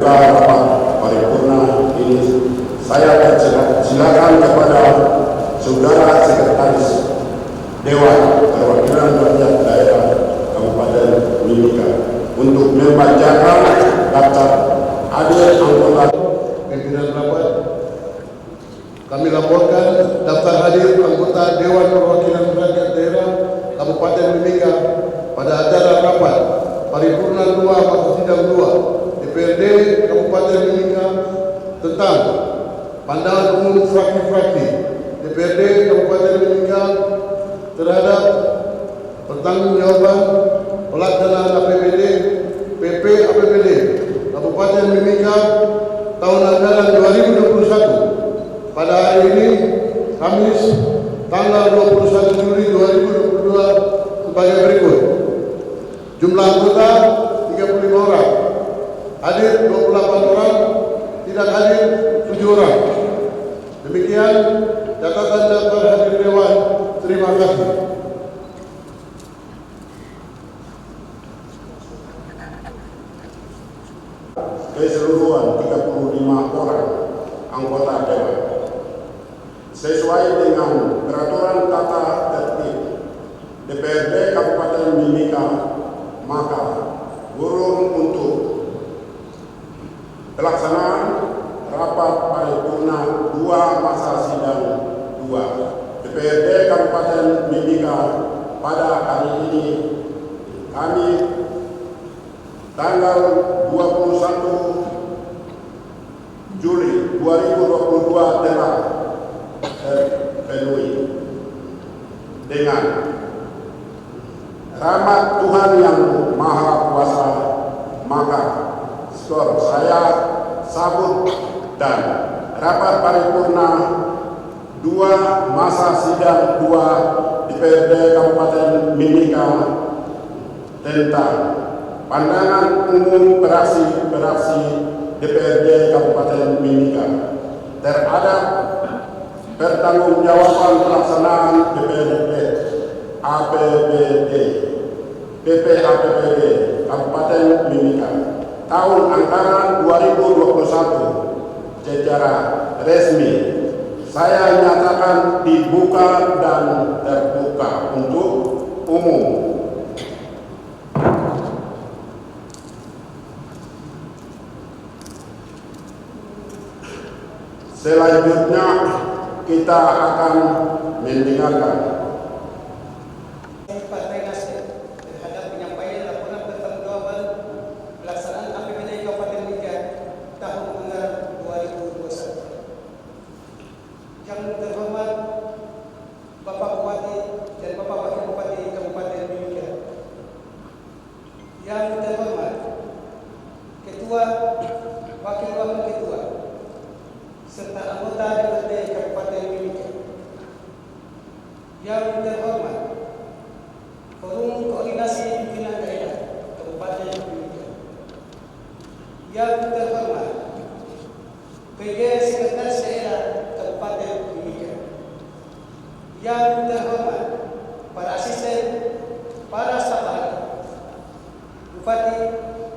membuka rapat paripurna ini. Saya silakan kepada Saudara Sekretaris Dewan Perwakilan Rakyat Daerah Kabupaten Mimika untuk membacakan daftar hadir anggota pimpinan rapat. Kami laporkan daftar hadir anggota Dewan Perwakilan Rakyat Daerah Kabupaten Mimika pada acara rapat paripurna 2 masa sidang 2 DPRD Kabupaten Mimika tentang pandangan umum fraksi-fraksi DPRD Kabupaten Mimika terhadap pertanggungjawaban pelaksanaan APBD PP APBD Kabupaten Mimika tahun anggaran 2021 pada hari ini Kamis tanggal 21 Juli 2022 sebagai berikut. Jumlah anggota 35 orang, hadir 28 orang, tidak hadir 7 orang. Demikian catatan daftar hadir Dewan. Terima kasih. Keseluruhan 35 orang anggota Dewan sesuai dengan peraturan tata tertib DPRD Kabupaten Mimika, maka urung untuk pelaksanaan rapat paripurna 2 masa sidang 2 DPRD Kabupaten Mimika pada hari ini kami tanggal 21 Juli 2022 telah terpenuhi dengan rahmat Tuhan yang Maha Kuasa, maka skor saya sabut dan rapat paripurna 2 masa sidang 2 DPRD Kabupaten Mimika tentang pandangan umum praksi DPRD Kabupaten Mimika terhadap pertanggungjawaban pelaksanaan DPRD APBD PP APBD Kabupaten Mimika tahun anggaran 2021 secara resmi saya nyatakan dibuka dan terbuka untuk umum. Selanjutnya kita akan mendengarkan Partai Nasdem terhadap penyampaian laporan pertanggungjawaban pelaksanaan APBD Kabupaten Mimika tahun anggaran 2021. Yang terhormat Bapak Bupati dan Bapak Wakil Bupati Kabupaten Mimika. Yang terhormat Ketua, Wakil Ketua, serta anggota DPRD Kabupaten Mimika. Yang terhormat Forum Koordinasi Pimpinan Daerah Kabupaten Mimika. Yang terhormat PJ Sekretaris Daerah Kabupaten Mimika. Yang terhormat para asisten, para staf ahli, bupati,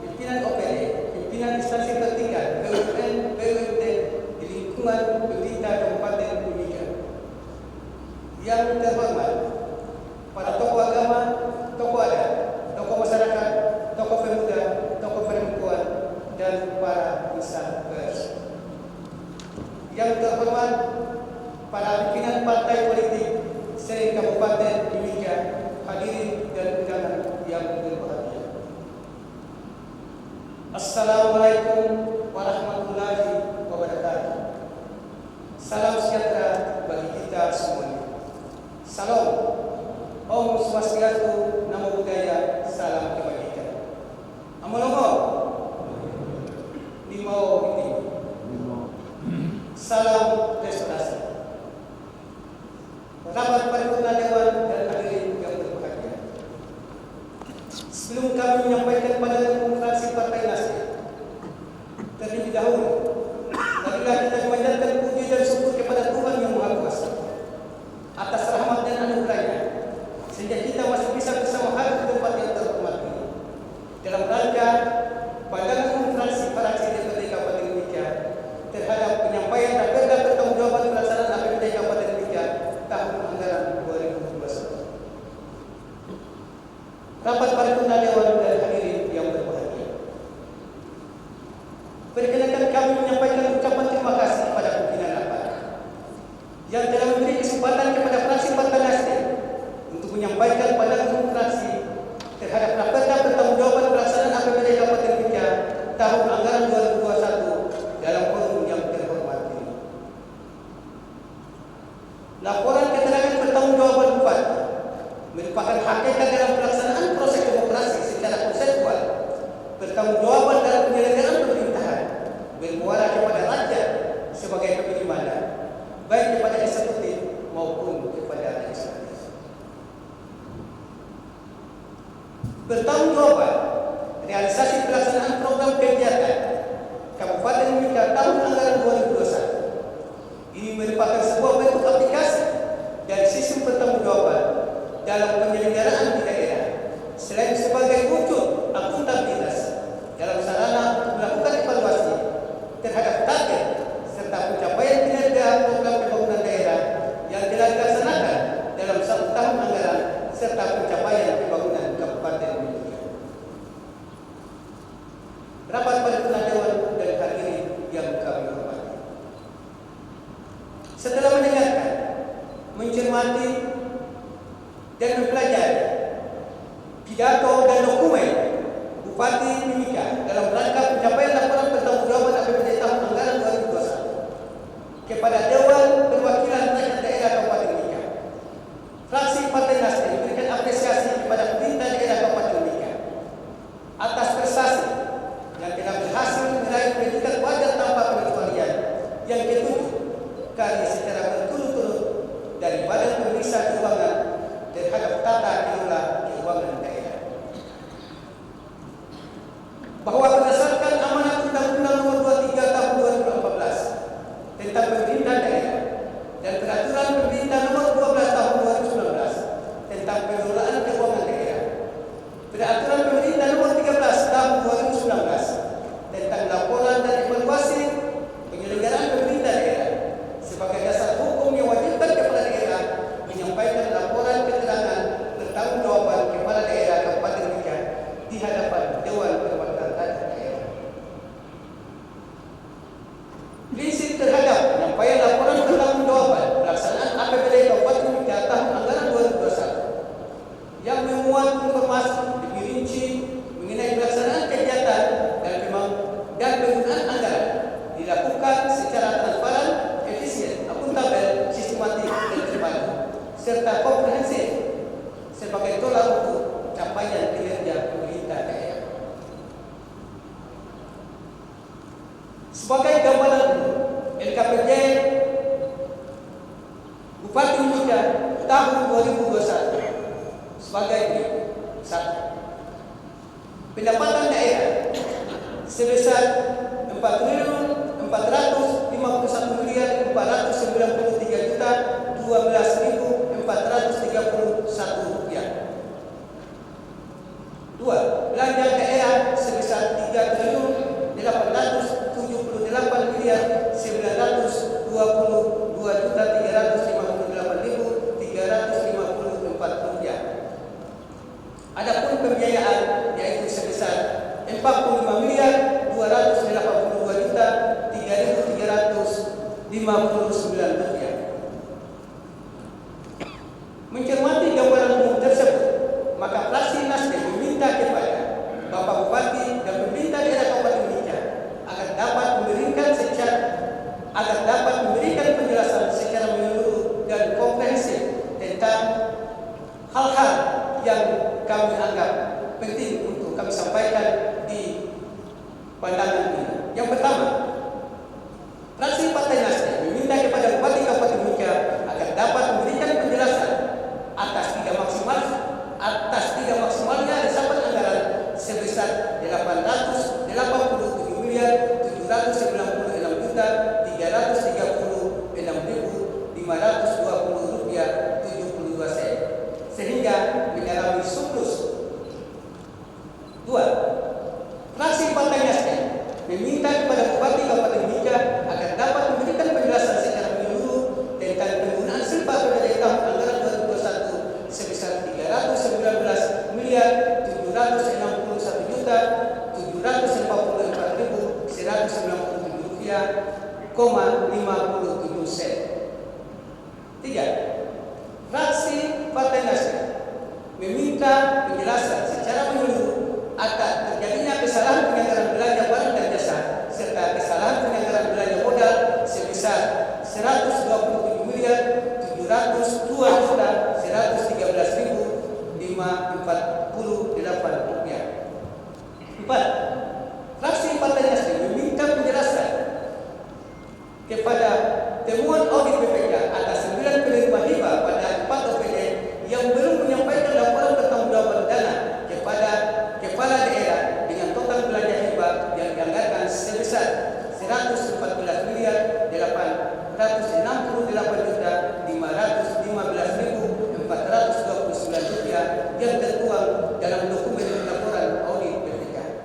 pimpinan OPD, pimpinan instansi tertinggal BUMN, BUMD di lingkungan pemerintah Kabupaten Mimika. Yang terhormat para tokoh agama, tokoh adat, tokoh masyarakat, tokoh pemuda, tokoh perempuan, dan para insan pers. Yang terhormat para pimpinan partai politik se-Kabupaten Mimika, hadirin dan undangan yang berbahagia. Assalamualaikum warahmatullahi wabarakatuh. Salam sejahtera bagi kita semuanya. Salam. Om Swastiastu, Namo Buddhaya, salam kebajikan. Amolongo, Nimo Iti, salam restorasi. Rapat paripurna Dewan dan hadirin yang berbahagia. Sebelum kami menyampaikan pandangan umum fraksi Partai Nasdem, terlebih dahulu, marilah kita memanjatkan puji dan syukur kepada Tuhan Yang Maha Kuasa atas rahmat dan anugerahnya sehingga kita masih bisa bersama hadir di tempat yang terhormat ini dalam rangka pandangan umum fraksi DPRD pengguna Dewan dan hadirin yang berbahagia. Perkenankan kami menyampaikan ucapan terima kasih kepada pimpinan rapat yang telah memberi kesempatan kepada fraksi Partai Nasdem untuk menyampaikan pandangan fraksi terhadap raperda pertanggungjawaban pelaksanaan APBD Kabupaten Mimika tahun anggaran 2021 dalam forum yang terhormat ini. Laporan keterangan pertanggungjawaban Bupati merupakan hakikat dalam pelaksanaan proses demokrasi secara konseptual. Pertanggungjawaban dalam penyelenggaraan pemerintahan bermuara kepada rakyat sebagai pemilih mandat, baik kepada eksekutif maupun kepada legislatif. Pertanggungjawaban realisasi pelaksanaan program kegiatan Kabupaten Mimika tahun anggaran 2021 ini merupakan sebuah bentuk aplikasi dari sistem pertanggungjawaban dalam penyelenggaraan di daerah, selain sebagai wujud akuntabilitas dalam sarana untuk melakukan evaluasi terhadap target serta pencapaian kinerja program pembangunan daerah yang telah dilaksanakan dalam 1 tahun anggaran serta pencapaian pembangunan Kabupaten Mimika. Rapat Paripurna Dewan dan hadirin yang kami hormati. Setelah mendengarkan, mencermati dan mempelajari pidato dan dokumen Bupati Mimika dalam rangka pencapaian laporan pertanggungjawaban APBD tahun anggaran 2021 kepada Dewan Perwakilan Rakyat Daerah Kabupaten Mimika, fraksi Partai Nasdem memberikan apresiasi kepada pemerintah daerah Kabupaten Mimika atas prestasi yang telah berhasil meraih predikat wajar tanpa pengecualian yang ketujuh kali secara berturut-turut dari Badan Pemeriksa Keuangan terhadap tata kelola keuangan daerah. Bahwa berdasarkan amanat Undang-Undang Nomor 23 Tahun 2014 tentang pemerintahan daerah dan Peraturan Pemerintah Nomor 12 Tahun 2019 tentang pengelolaan keuangan daerah, Peraturan Pemerintah Nomor 13 Tahun 2019 tentang laporan dan evaluasi penyelenggaraan pemerintah daerah sebagai dasar hukum yang wajibkan kepala daerah menyampaikan laporan keterangan pertanggungjawaban kepala daerah Kabupaten Mimika di hadapan Dewan Perwakilan Rakyat Daerah. Prinsip terhadap penyampaian laporan pertanggungjawaban pelaksanaan APBD Kabupaten Mimika tahun anggaran 2021 yang memuat informasi lebih rinci mengenai pelaksanaan kegiatan dan penggunaan anggaran dilakukan secara transparan, efisien, akuntabel, sistematik dan terpadu serta komprehensif sebagai tolak ukur capaian kinerja pemerintah daerah. Sebagai gambaran LKPD Bupati Mimika tahun 2021 sebagai berikut. 1. Pendapatan daerah sebesar 4.493.493.12.431 rupiah. 2. Belanja daerah sebesar 3.922.358.354 rupiah. Adapun pembiayaan yaitu sebesar 45.282.3.359 rupiah. Mencermati gambaran umum tersebut, maka fraksi Nasdem meminta kepada Bapak Bupati dan pemerintah daerah Kabupaten Mimika agar dapat memberikan penjelasan secara menyeluruh dan komprehensif tentang hal-hal yang kami anggap penting untuk kami sampaikan di pandangan ini. Yang pertama, fraksi Partai Nasdem meminta kepada Bupati Kabupaten Mimika agar dapat memberikan penjelasan atas tidak maksimalnya resapan anggaran sebesar 896.336.536.520 rupiah 72 sen sehingga mengalami surplus. 2. Fraksi Partai Nasdem sen. 3. Fraksi Partai Nasdem meminta penjelasan secara menyeluruh atas terjadinya kesalahan penyelenggaraan belanja barang dan jasa serta kesalahan penyelenggaraan belanja modal sebesar 127.713.148 rupiah. 4. Fraksi Partai Nasdem meminta penjelasan kepada temuan audit BPK atas 9 penerima hibah pada 4 OPD yang belum menyampaikan laporan pertanggungjawaban dana kepada kepala daerah dengan total belanja hibah yang dianggarkan sebesar 148.515.429 rupiah yang tertuang dalam dokumen laporan audit BPK.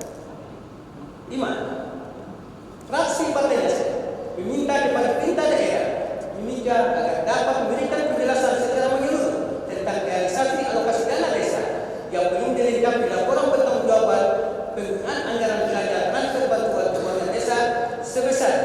5. Fraksi Partai Nasdem meminta kepada pemerintah daerah Mimika agar dapat memberikan penjelasan secara menyeluruh tentang realisasi alokasi dana desa yang belum dilengkapi laporan pertanggungjawaban penggunaan anggaran belanja transfer bantuan keuangan desa sebesar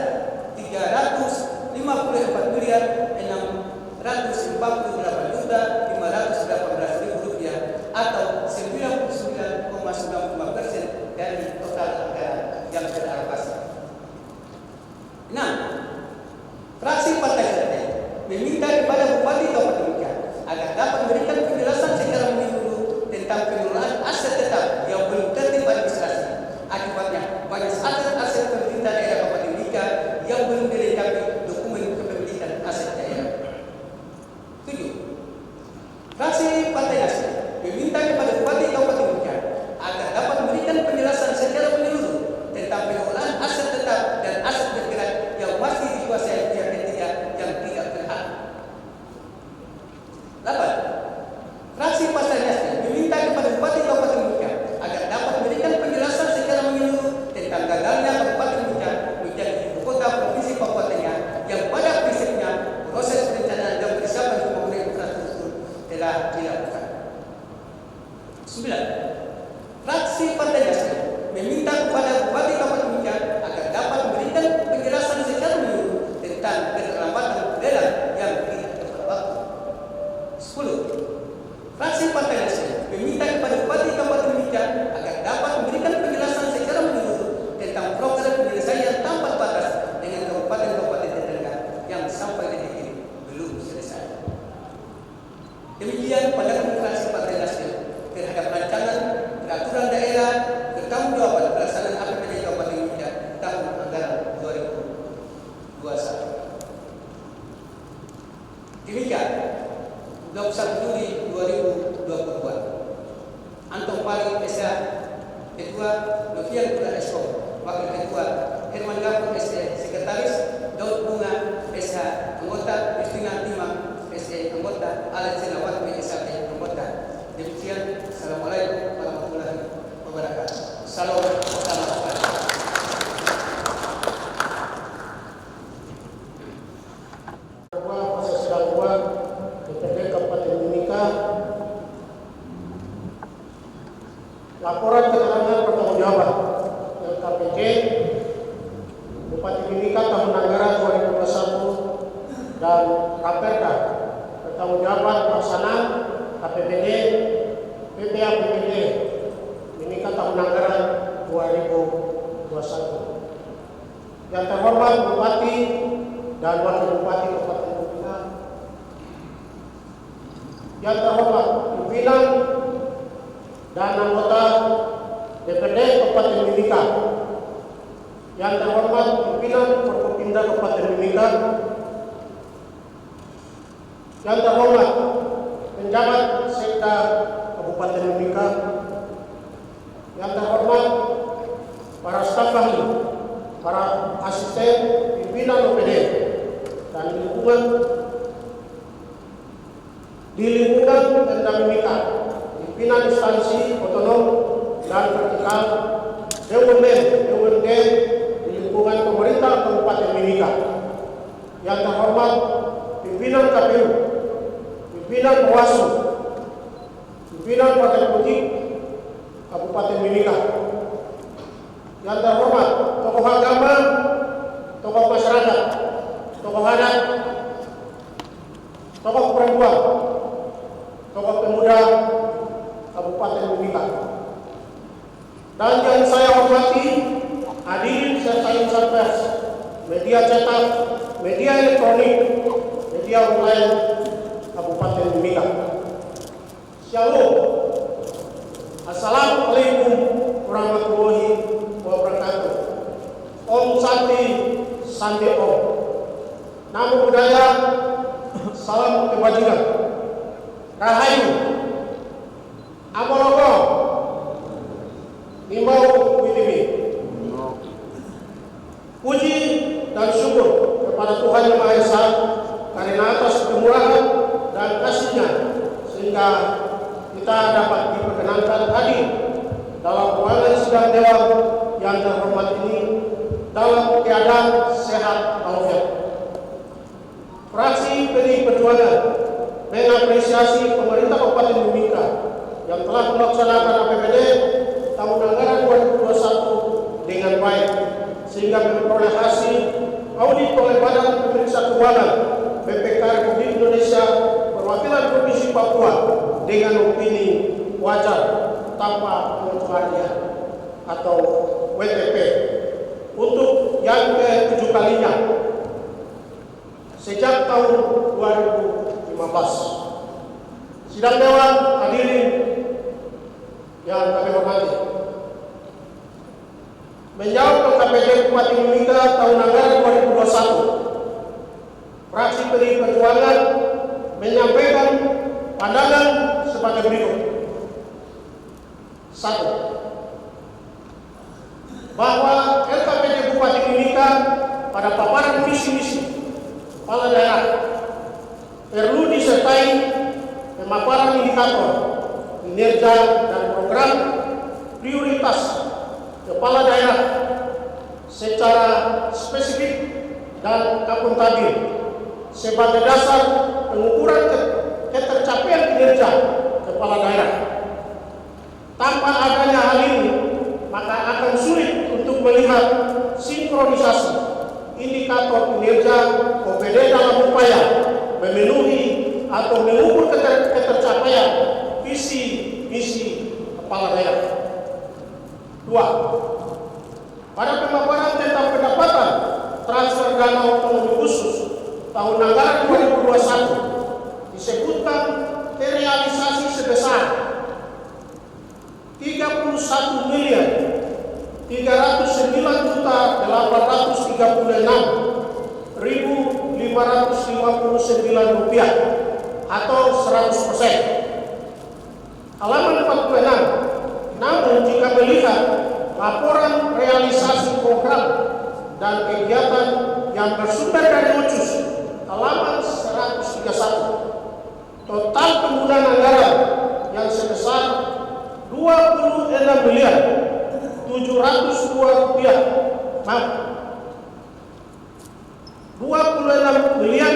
355.648.518 rupiah atau 99,95% dari total anggaran yang teralokasi. 6. Fraksi Partai Nasdem meminta kepada Bupati Kabupaten Mimika agar dapat memberikan penjelasan secara menyeluruh tentang pengelolaan aset tetap yang belum tertib administrasi. Akibatnya banyak aset pemerintah daerah Kabupaten Mimika yang belum dilengkapi dokumen kepemilikan aset daerah. 7. Fraksi Partai Nasdem meminta kepada Bupati Kabupaten Mimika agar dapat memberikan penjelasan secara menyeluruh tentang pengelolaan aset tetap dan aset bergerak yang masih dikuasai pihak ketiga yang tidak berhak. 8. Fraksi Partai Nasdem meminta kepada Bupati Kabupaten Mimika agar dapat memberikan penjelasan secara menyeluruh tentang gagalnya Kabupaten Mimika menjadi ibu kota provinsi Papua Tengah yang pada prinsipnya proses perencanaan dan persiapan pembangunan infrastruktur telah dilakukan. 9. Fraksi Partai Nasdem meminta kepada Bupati Kabupaten Mimika agar dapat memberikan penjelasan secara menyeluruh tentang keterlambatan lelang yang tidak tepat waktu. 10. Fraksi Partai Nasdem meminta kepada Bupati Kabupaten Mimika agar dapat memberikan penjelasan secara menyeluruh tentang program penyelesaian tanpa batas dengan kabupaten-kabupaten tetangga yang sampai detik ini belum selesai. Demikian pandangan Fraksi Partai Nasdem terhadap rancangan peraturan daerah pertanggungjawaban pelaksanaan APBD Kabupaten Mimika tahun anggaran 2021. Demikian 21 Juli 2022. Antong Pari SH Ketua, Novian Kula Esko Wakil Ketua, Herman Gafur SE Sekretaris, Daud Bunga SH Anggota, Kristina Timang SE Anggota, Alet Senawat SHP Anggota. Demikian, Assalamualaikum warahmatullahi wabarakatuh. Salam bersama. Proses gangguan DPD Kabupaten Mimika. Laporan keterangan pertanggungjawaban LKPJ Bupati Mimika tahun anggaran 2021 dan Raperda pertanggungjawaban pelaksanaan APBD PPAPBD Mimika tahun anggaran 2021. Yang terhormat Bupati dan Wakil Bupati Kabupaten Mimika, yang terhormat pimpinan dan anggota DPD Kabupaten Mimika, yang terhormat pimpinan Forkopimda Kabupaten Mimika, yang terhormat penjabat Sekda Kabupaten Mimika, yang terhormat para staf ahli, para asisten pimpinan OPD dan di lingkungan Pemda Mimika, pimpinan instansi otonom dan vertikal BUMN di lingkungan pemerintah Kabupaten Mimika, yang terhormat pimpinan KPU, pimpinan Bawaslu, pimpinan Partai Politik Kabupaten Mimika, yang terhormat tokoh agama tokoh masyarakat, tokoh adat, tokoh perempuan, tokoh pemuda Kabupaten Mimika. Dan yang saya hormati hadirin serta insan pers, media cetak, media elektronik, media online Kabupaten Mimika. Shalom. Assalamualaikum warahmatullahi wabarakatuh. Om Santi Santi Om. Namo Buddhaya, salam kebajikan. Rahayu, Amologo, Nimbau Witimi. Puji dan syukur kepada Tuhan Yang Maha Esa karena atas kemurahan dan kasih-Nya sehingga kita dapat diperkenankan hadir dalam ruangan sidang dewan yang terhormat ini dalam keadaan sehat walafiat. Fraksi PDI Perjuangan mengapresiasi pemerintah Kabupaten Mimika yang telah melaksanakan APBD tahun anggaran 2021 dengan baik sehingga memperoleh hasil audit oleh Badan Pemeriksa Keuangan BPK Republik Indonesia Perwakilan Provinsi Papua dengan opini wajar tanpa pengecualian atau WTP untuk yang ke-7 kalinya sejak tahun 2015. Sidang Dewan hadirin yang kami hormati, menjawab ke KPD Bupati Mimika tahun anggaran 2021, fraksi PDI Perjuangan menyampaikan pandangan sebagai berikut. 1. Bahwa LKPD Bupati Mimika pada paparan visi-misi kepala daerah perlu disertai pemaparan indikator kinerja dan program prioritas kepala daerah secara spesifik dan akuntabel sebagai dasar pengukuran ketercapaian kinerja kepala daerah. Tanpa adanya hal ini, maka akan sulit untuk melihat sinkronisasi indikator kinerja OPD dalam upaya memenuhi atau mengukur ketercapaian visi misi kepala daerah. 2. Pada pemaparan tentang pendapatan transfer dana otonomi khusus tahun anggaran 2021 disebutkan terrealisasi sebesar 31.339.559 rupiah atau 100%. Halaman 46. Namun jika melihat laporan realisasi program dan kegiatan yang bersumber dari Ucus halaman 131, total penggunaan anggaran yang sebesar 26 miliar 702 rupiah, 26 miliar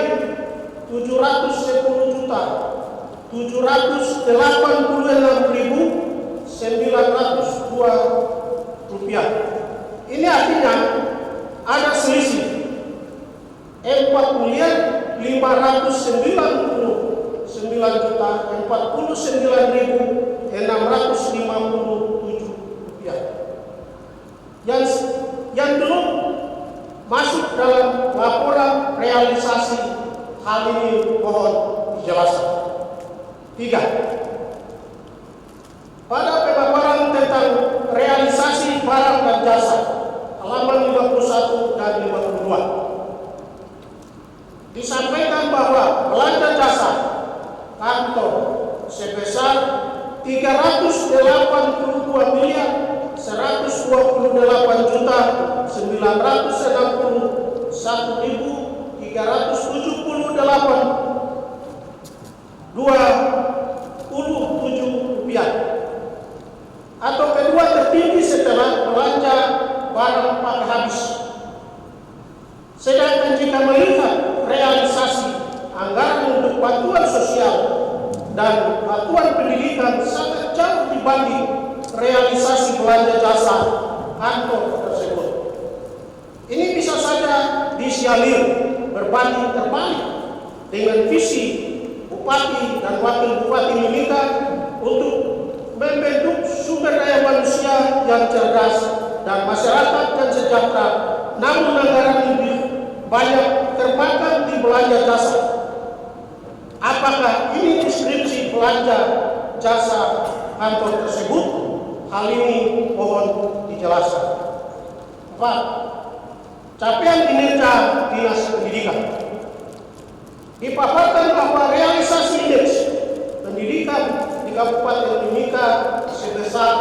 710 juta 786.902 rupiah. Ini artinya ada selisih 4 miliar 599 juta 49.657 rupiah yang belum masuk dalam laporan realisasi. Hal ini mohon dijelaskan. 3. Pada pemaparan tentang realisasi barang dan jasa halaman 51 dan 52 disampaikan bahwa belanja jasa kantor sebesar 382 miliar 128 juta 961.378 rupiah atau kedua tertinggi setelah belanja barang pakai habis. Sedangkan jika melihat realisasi anggaran untuk bantuan sosial dan bantuan pendidikan sangat jauh dibanding realisasi belanja jasa kantor tersebut. Ini bisa saja disialir berbanding terbalik dengan visi Bupati dan Wakil Bupati Mimika untuk membentuk sumber daya manusia yang cerdas dan masyarakat yang sejahtera, namun anggaran lebih banyak termakan di belanja jasa. Apakah ini deskripsi belanja jasa kantor tersebut? Hal ini mohon dijelaskan. 4. Capaian kinerja Dinas Pendidikan. Dipaparkan bahwa realisasi indeks pendidikan di Kabupaten Mimika sebesar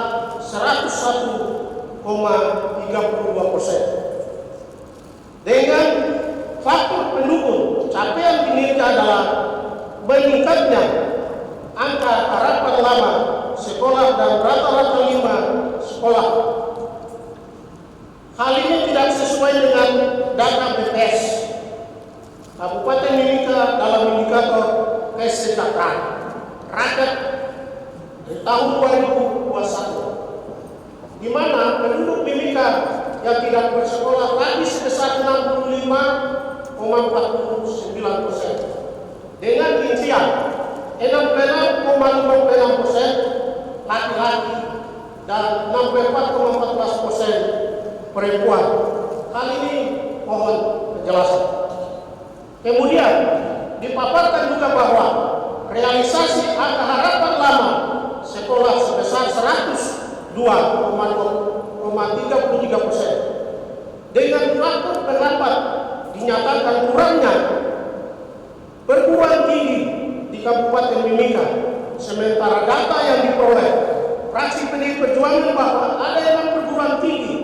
101,32%. Dengan faktor pendukung capaian kinerja adalah meningkatnya angka harapan lama sekolah dan rata-rata 5 sekolah. Hal ini tidak sesuai dengan data BPS Kabupaten Mimika dalam indikator kesejahteraan rakyat di tahun 2021, di mana penduduk Mimika yang tidak bersekolah tadi sebesar 65,49%, dengan rincian 66,56% laki-laki dan 64,14% perempuan. Hal ini mohon penjelasan. Kemudian dipaparkan juga bahwa realisasi angka harapan lama sekolah sebesar 102,33%. Dengan faktor terlambat dinyatakan kurangnya perguruan tinggi di Kabupaten Mimika. Sementara data yang diperoleh fraksi PDI Perjuangan bahwa ada 6 perguruan tinggi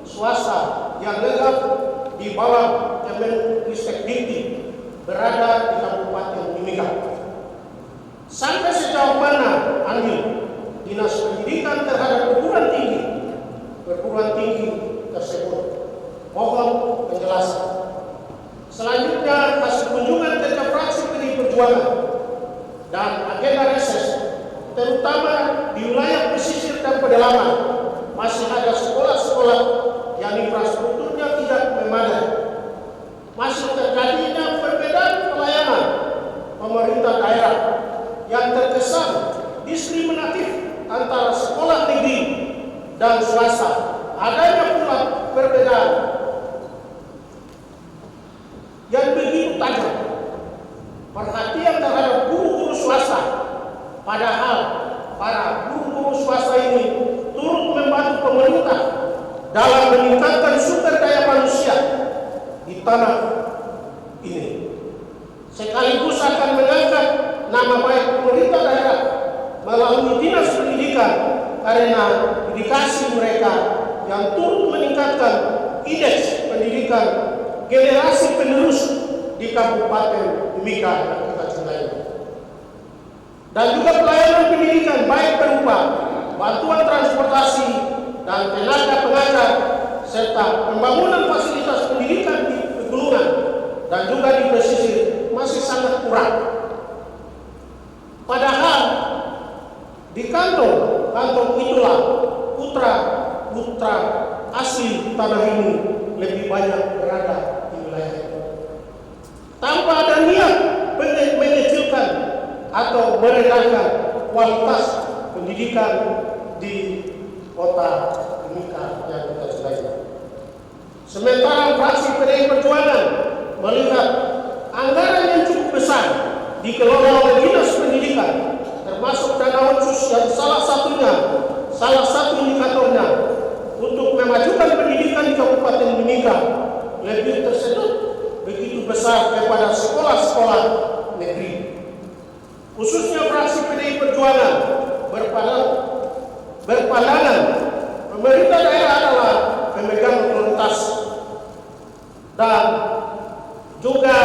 swasta yang legal di bawah Kemenristek-Dikti berada di Kabupaten Mimika. Sampai sejauh mana andil Dinas Pendidikan terhadap perguruan tinggi tersebut? Mohon penjelasan. Selanjutnya, hasil kunjungan kerja fraksi PDI Perjuangan dan agenda reses, terutama di wilayah pesisir dan pedalaman, masih ada sekolah-sekolah yang infrastrukturnya tidak memadai. Masih terjadinya perbedaan pelayanan pemerintah daerah yang terkesan diskriminatif antara sekolah negeri dan swasta. Adanya pula perbedaan yang begitu tajam perhatian terhadap guru-guru swasta, padahal para guru-guru swasta ini turut membantu pemerintah dalam meningkatkan sumber daya manusia di tanah ini. Sekaligus akan mengangkat nama baik pemerintah daerah melalui Dinas Pendidikan karena dedikasi mereka yang turut meningkatkan indeks pendidikan generasi penerus di Kabupaten Mimika dan kita cintai. Dan juga pelayanan pendidikan baik berupa bantuan transportasi dan tenaga pengajar serta pembangunan fasilitas pendidikan di pegunungan dan juga di pesisir masih sangat kurang. Padahal di kantong itulah putra asli tanah ini lebih banyak berada di wilayah itu. Tanpa ada niat mengecilkan atau merendahkan kualitas pendidikan di kota Mimika yang kita cintai. Sementara fraksi PDI Perjuangan melihat anggaran yang cukup besar dikelola oleh Dinas Pendidikan, termasuk dana otsus yang salah satu indikatornya untuk memajukan pendidikan di Kabupaten Mimika lebih tersedot begitu besar kepada sekolah-sekolah negeri. Khususnya fraksi PDI Perjuangan berpandangan pemerintah daerah adalah pemegang otoritas dan juga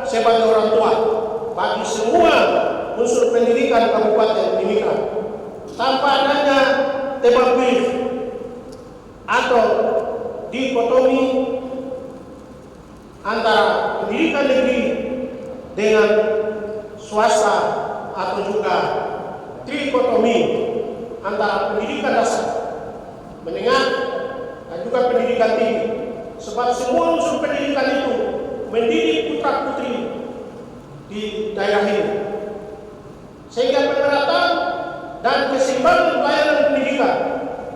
sebagai orang tua bagi semua unsur pendidikan Kabupaten Mimika, tanpa adanya tebak pilih atau dikotomi antara pendidikan negeri dengan swasta atau juga trikotomi antara pendidikan dasar, menengah dan juga pendidikan tinggi. sebab semua unsur pendidikan itu mendidik putra-putri di daerah ini. Sehingga pemerataan dan keseimbangan pelayanan pendidikan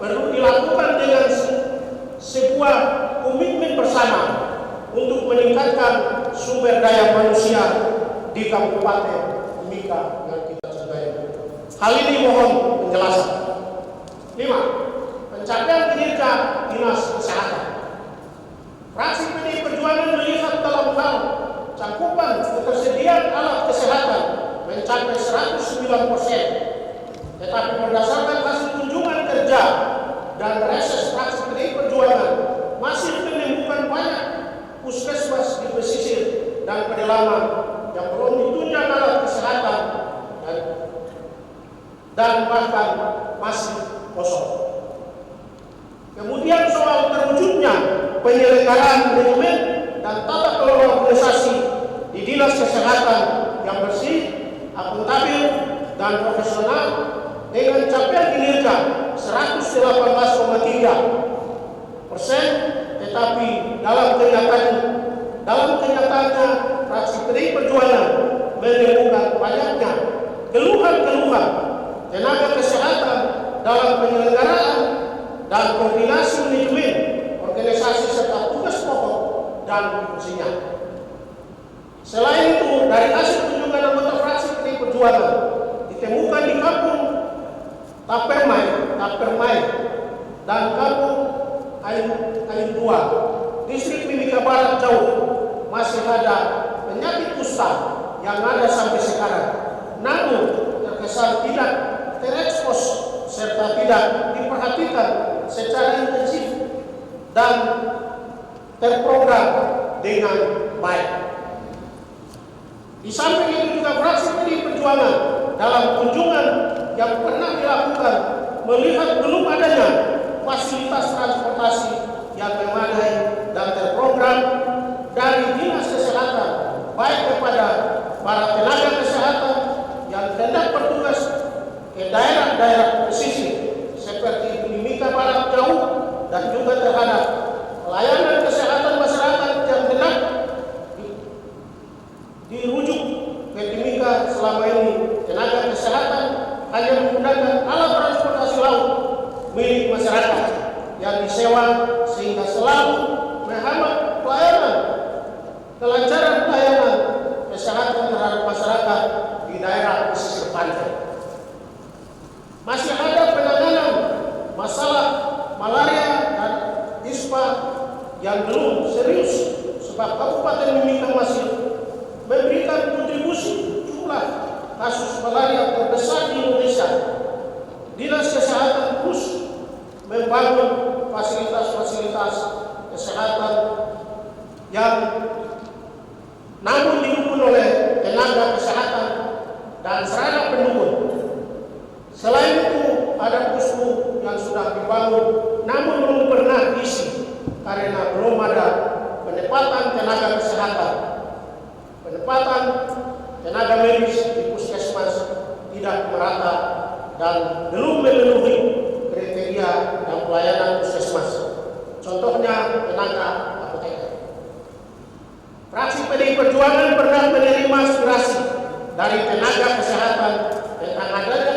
perlu dilakukan dengan sebuah komitmen bersama untuk meningkatkan sumber daya manusia di Kabupaten Mimika yang kita cintai. Hal ini mohon penjelasan. 5. Pencapaian kinerja Dinas Kesehatan. Fraksi PDI Perjuangan melihat dalam hal cakupan ketersediaan alat kesehatan mencapai 109%. Tetapi berdasarkan hasil kunjungan kerja dan reses fraksi PDI Perjuangan masih menemukan banyak puskesmas di pesisir dan pedalaman yang belum ditunjang alat kesehatan dan bahkan masih kosong. Kemudian soal terwujudnya penyelenggaraan manajemen dan tata kelola organisasi di Dinas Kesehatan yang bersih, akuntabel, dan profesional dengan capaian kinerja 118,3%, tetapi dalam kenyataannya fraksi PDI Perjuangan menemukan banyaknya keluhan-keluhan tenaga kesehatan dalam penyelenggaraan dan koordinasi manajemen organisasi serta tugas pokok dan fungsinya. Selain itu, dari hasil kunjungan anggota fraksi PDI Perjuangan ditemukan di kampung Tapermai dan kampung Ain 2, distrik Mimika Barat Jauh, masih ada penyakit kusta yang ada sampai sekarang, namun terkesan tidak terekspos serta tidak diperhatikan secara intensif dan terprogram dengan baik. Di samping itu juga fraksi PDI Perjuangan dalam kunjungan yang pernah dilakukan melihat belum adanya fasilitas transportasi yang memadai dan terprogram dari Dinas Kesehatan baik kepada para tenaga kesehatan yang hendak bertugas ke daerah-daerah pesisir seperti Mimika Barat Jauh dan juga terhadap pelayanan kesehatan masyarakat yang hendak dirujuk ke Mimika. Selama ini tenaga kesehatan hanya menggunakan alat transportasi laut milik masyarakat yang disewa sehingga selalu menghambat kelancaran pelayanan kesehatan terhadap masyarakat di daerah pesisir pantai. Masih ada penanganan masalah malaria dan ispa yang belum serius sebab Kabupaten Mimika masih memberikan kontribusi jumlah kasus malaria terbesar di Indonesia. Dinas Kesehatan terus membangun fasilitas-fasilitas kesehatan yang namun didukung oleh tenaga kesehatan dan sarana pendukung. Selain itu, ada puskesmas yang sudah dibangun namun belum pernah diisi karena belum ada penempatan tenaga kesehatan. Penempatan tenaga medis di puskesmas tidak merata dan belum memenuhi kriteria dan pelayanan puskesmas. Contohnya tenaga apoteker. Fraksi PDI Perjuangan pernah menerima aspirasi dari tenaga kesehatan tentang adanya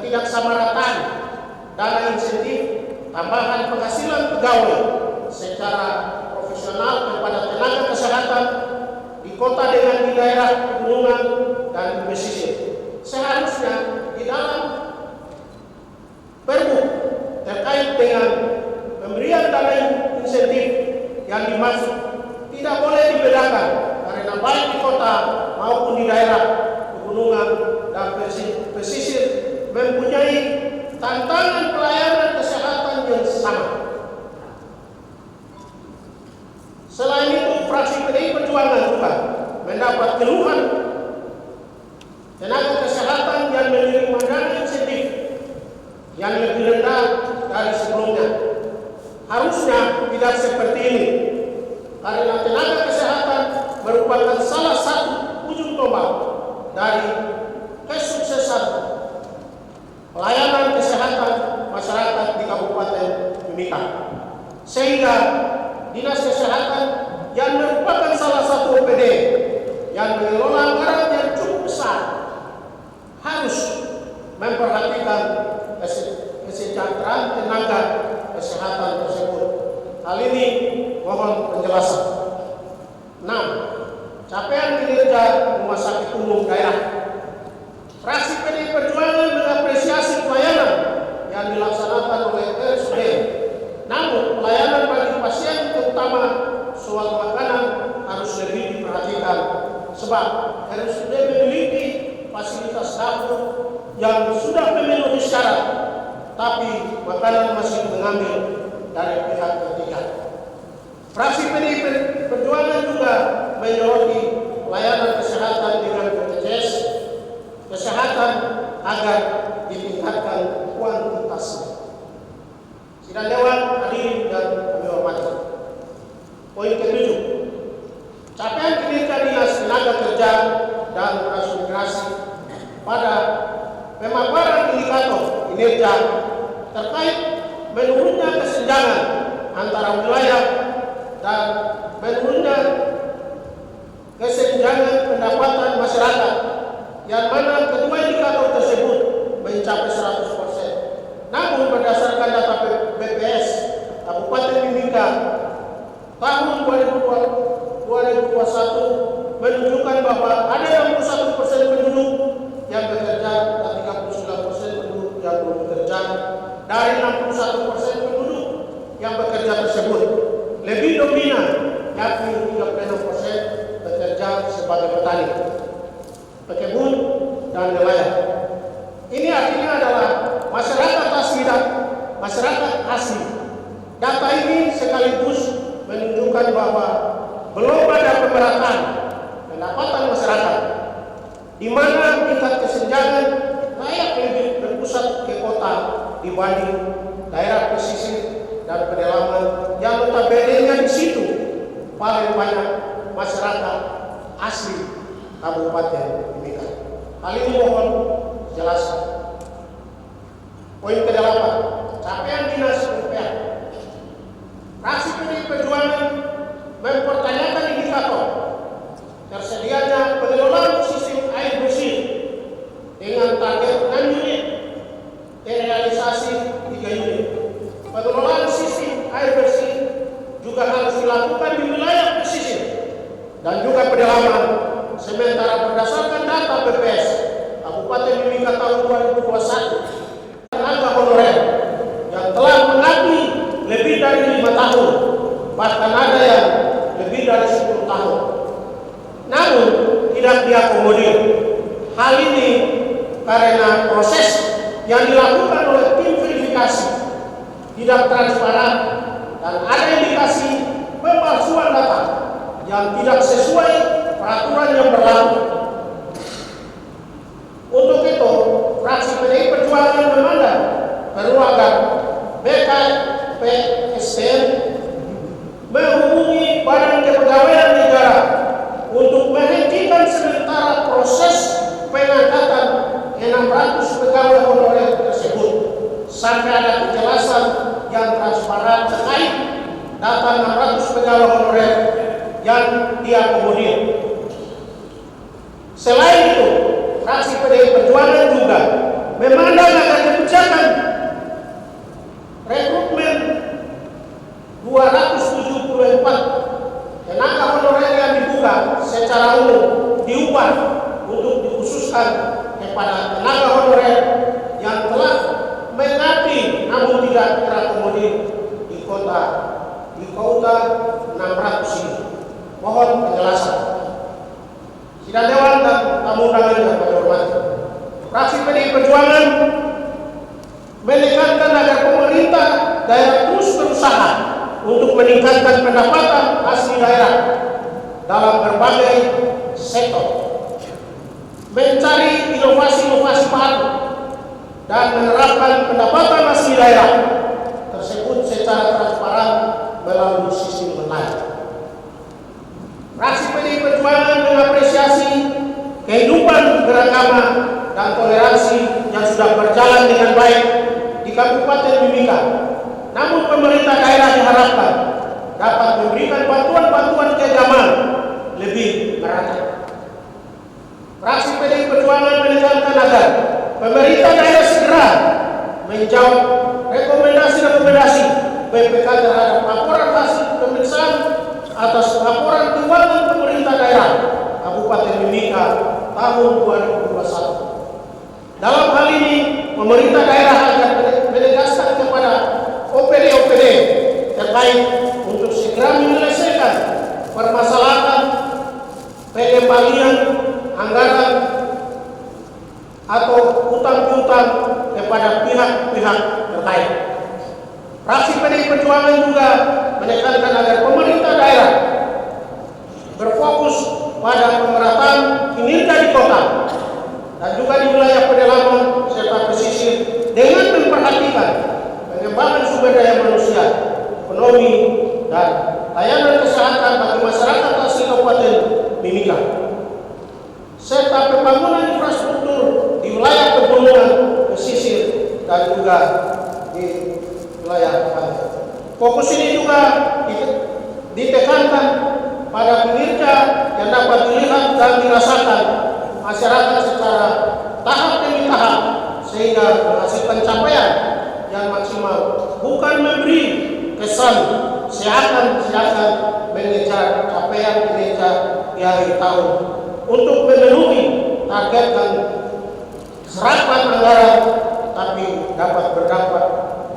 ketidaksamarataan dana insentif tambahan penghasilan pegawai secara profesional kepada tenaga kesehatan di kota dengan di daerah pegunungan dan di pesisir. Seharusnya di dalam perbu terkait dengan pemberian dana insentif yang dimaksud tidak boleh dibedakan karena baik di kota maupun di daerah pegunungan dan pesisir mempunyai tantangan pelayanan kesehatan yang sama. Selain itu, fraksi PDI Perjuangan juga mendapat keluhan tenaga kesehatan yang menerima dana insentif yang lebih rendah dari sebelumnya. Harusnya tidak seperti ini, karena tenaga kesehatan merupakan salah satu ujung tombak dari kesuksesan pelayanan kesehatan masyarakat di Kabupaten Mimika. Sehingga Dinas Kesehatan yang merupakan salah satu OPD yang mengelola anggaran yang cukup besar harus memperhatikan kesejahteraan tenaga kesehatan tersebut. Hal ini mohon penjelasan. 6. Capaian kinerja Rumah Sakit Umum Daerah. Fraksi PDI Perjuangan mengapresiasi pelayanan yang dilaksanakan oleh RSUD. Namun, pelayanan bagi pasien terutama soal makanan harus lebih diperhatikan sebab RSUD memiliki fasilitas dapur yang sudah memenuhi syarat, tapi makanan masih mengambil dari pihak ketiga. Fraksi PDI Perjuangan juga menyoroti pelayanan kesehatan dengan BPJS Kesehatan agar ditingkatkan kuantitasnya. Sidang Dewan hadirin dan kami hormati. Poin ke-7. Capaian kinerja Dinas Tenaga Kerja dan Transmigrasi pada pemaparan indikator kinerja terkait menurunnya kesenjangan antara wilayah dan menurunnya kesenjangan pendapatan masyarakat, yang mana kedua indikator tersebut mencapai 100%. Namun berdasarkan data BPS Kabupaten Mimika tahun 2021 menunjukkan bahwa ada 61% penduduk yang bekerja dan 39% penduduk yang belum bekerja. Dari 61% penduduk yang bekerja tersebut, lebih dominan yakni 36% bekerja sebagai petani, pekebun, dan nelayan. Ini artinya adalah masyarakat asli. Data ini sekaligus menunjukkan bahwa belum ada pemerataan pendapatan masyarakat, di mana tingkat kesenjangan layak lebih berpusat ke kota dibanding daerah pesisir dan pedalaman yang notabene di situ paling banyak masyarakat asli Kabupaten Mimika. Hal ini mohon jelaskan. Poin ke-8. Capaian Dinas PUPR. Fraksi PDI Perjuangan mempertanyakan indikator tersedianya pengelolaan sistem air bersih dengan target 6 unit realisasi 3 unit. Pengelolaan sistem air bersih juga harus dilakukan di wilayah pesisir dan juga pedalaman. Sementara berdasarkan data BPS Kabupaten Mimika tahun 2021, tenaga honorer yang telah mengabdi lebih dari 5 tahun, bahkan ada yang lebih dari 10 tahun, namun tidak diakomodir. Hal ini karena proses yang dilakukan oleh tim verifikasi tidak transparan dan ada indikasi pemalsuan data yang tidak sesuai peraturan yang berlaku. Untuk itu, fraksi PDI Perjuangan memandang perlu agar BKPSDM menghubungi Badan Kepegawaian Negara untuk menghentikan sementara proses pengangkatan 600 pegawai honorer tersebut sampai ada kejelasan yang transparan terkait data 600 pegawai honorer yang diakomodir. Selain itu, fraksi PDI Perjuangan juga memandang agar kebijakan rekrutmen 274 tenaga honorer yang dibuka secara umum diubah untuk dikhususkan kepada tenaga honorer yang telah mengabdi namun tidak terakomodir di kota 600 ini. Mohon penjelasan. Sidang Dewan dan tamu undangan yang kami hormati. Fraksi PDI Perjuangan menekankan agar pemerintah daerah terus berusaha untuk meningkatkan pendapatan asli daerah dalam berbagai sektor, mencari inovasi-inovasi baru, dan menerapkan pendapatan asli daerah tersebut secara transparan melalui sistem online. Fraksi PDI Perjuangan mengapresiasi kehidupan beragama dan toleransi yang sudah berjalan dengan baik di Kabupaten Mimika. Namun pemerintah daerah diharapkan dapat memberikan bantuan-bantuan keagamaan lebih merata. Fraksi PDI Perjuangan menekankan agar pemerintah daerah segera menjawab rekomendasi-rekomendasi BPK terhadap laporan hasil pemeriksaan atas laporan keuangan pemerintah daerah Kabupaten Mimika tahun 2021. Dalam hal ini, pemerintah daerah akan menegaskan kepada OPD-OPD terkait untuk segera menyelesaikan permasalahan pengembalian anggaran atau utang piutang kepada pihak-pihak terkait. Fraksi PDI Perjuangan juga menekankan agar pemerintah daerah berfokus pada pemerataan kinerja di kota dan juga di wilayah pedalaman serta pesisir dengan memperhatikan pengembangan sumber daya manusia, ekonomi, dan layanan kesehatan bagi masyarakat asli Kabupaten Mimika, serta pembangunan infrastruktur di wilayah pegunungan, pesisir, dan juga di wilayah pantai. Fokus ini juga ditekankan pada kinerja yang dapat dilihat dan dirasakan masyarakat secara tahap demi tahap sehingga menghasilkan capaian yang maksimal, bukan memberi kesan seakan mengejar capaian kinerja di akhir tahun untuk memenuhi target dan serapan anggaran, tapi dapat berdampak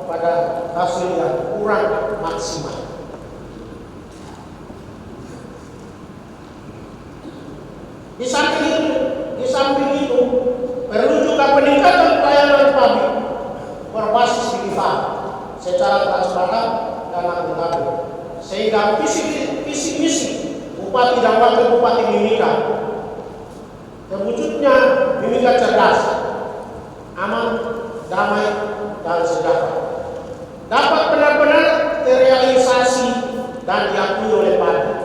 pada hasil yang kurang maksimal. Di samping itu perlu juga peningkatan pelayanan publik berbasis digital secara transparan dan akuntabel, sehingga visi misi Bupati dan Wakil Bupati Mimika terwujudnya Mimika cerdas, aman, damai, dan sejahtera dapat benar-benar terrealisasi dan diakui oleh publik,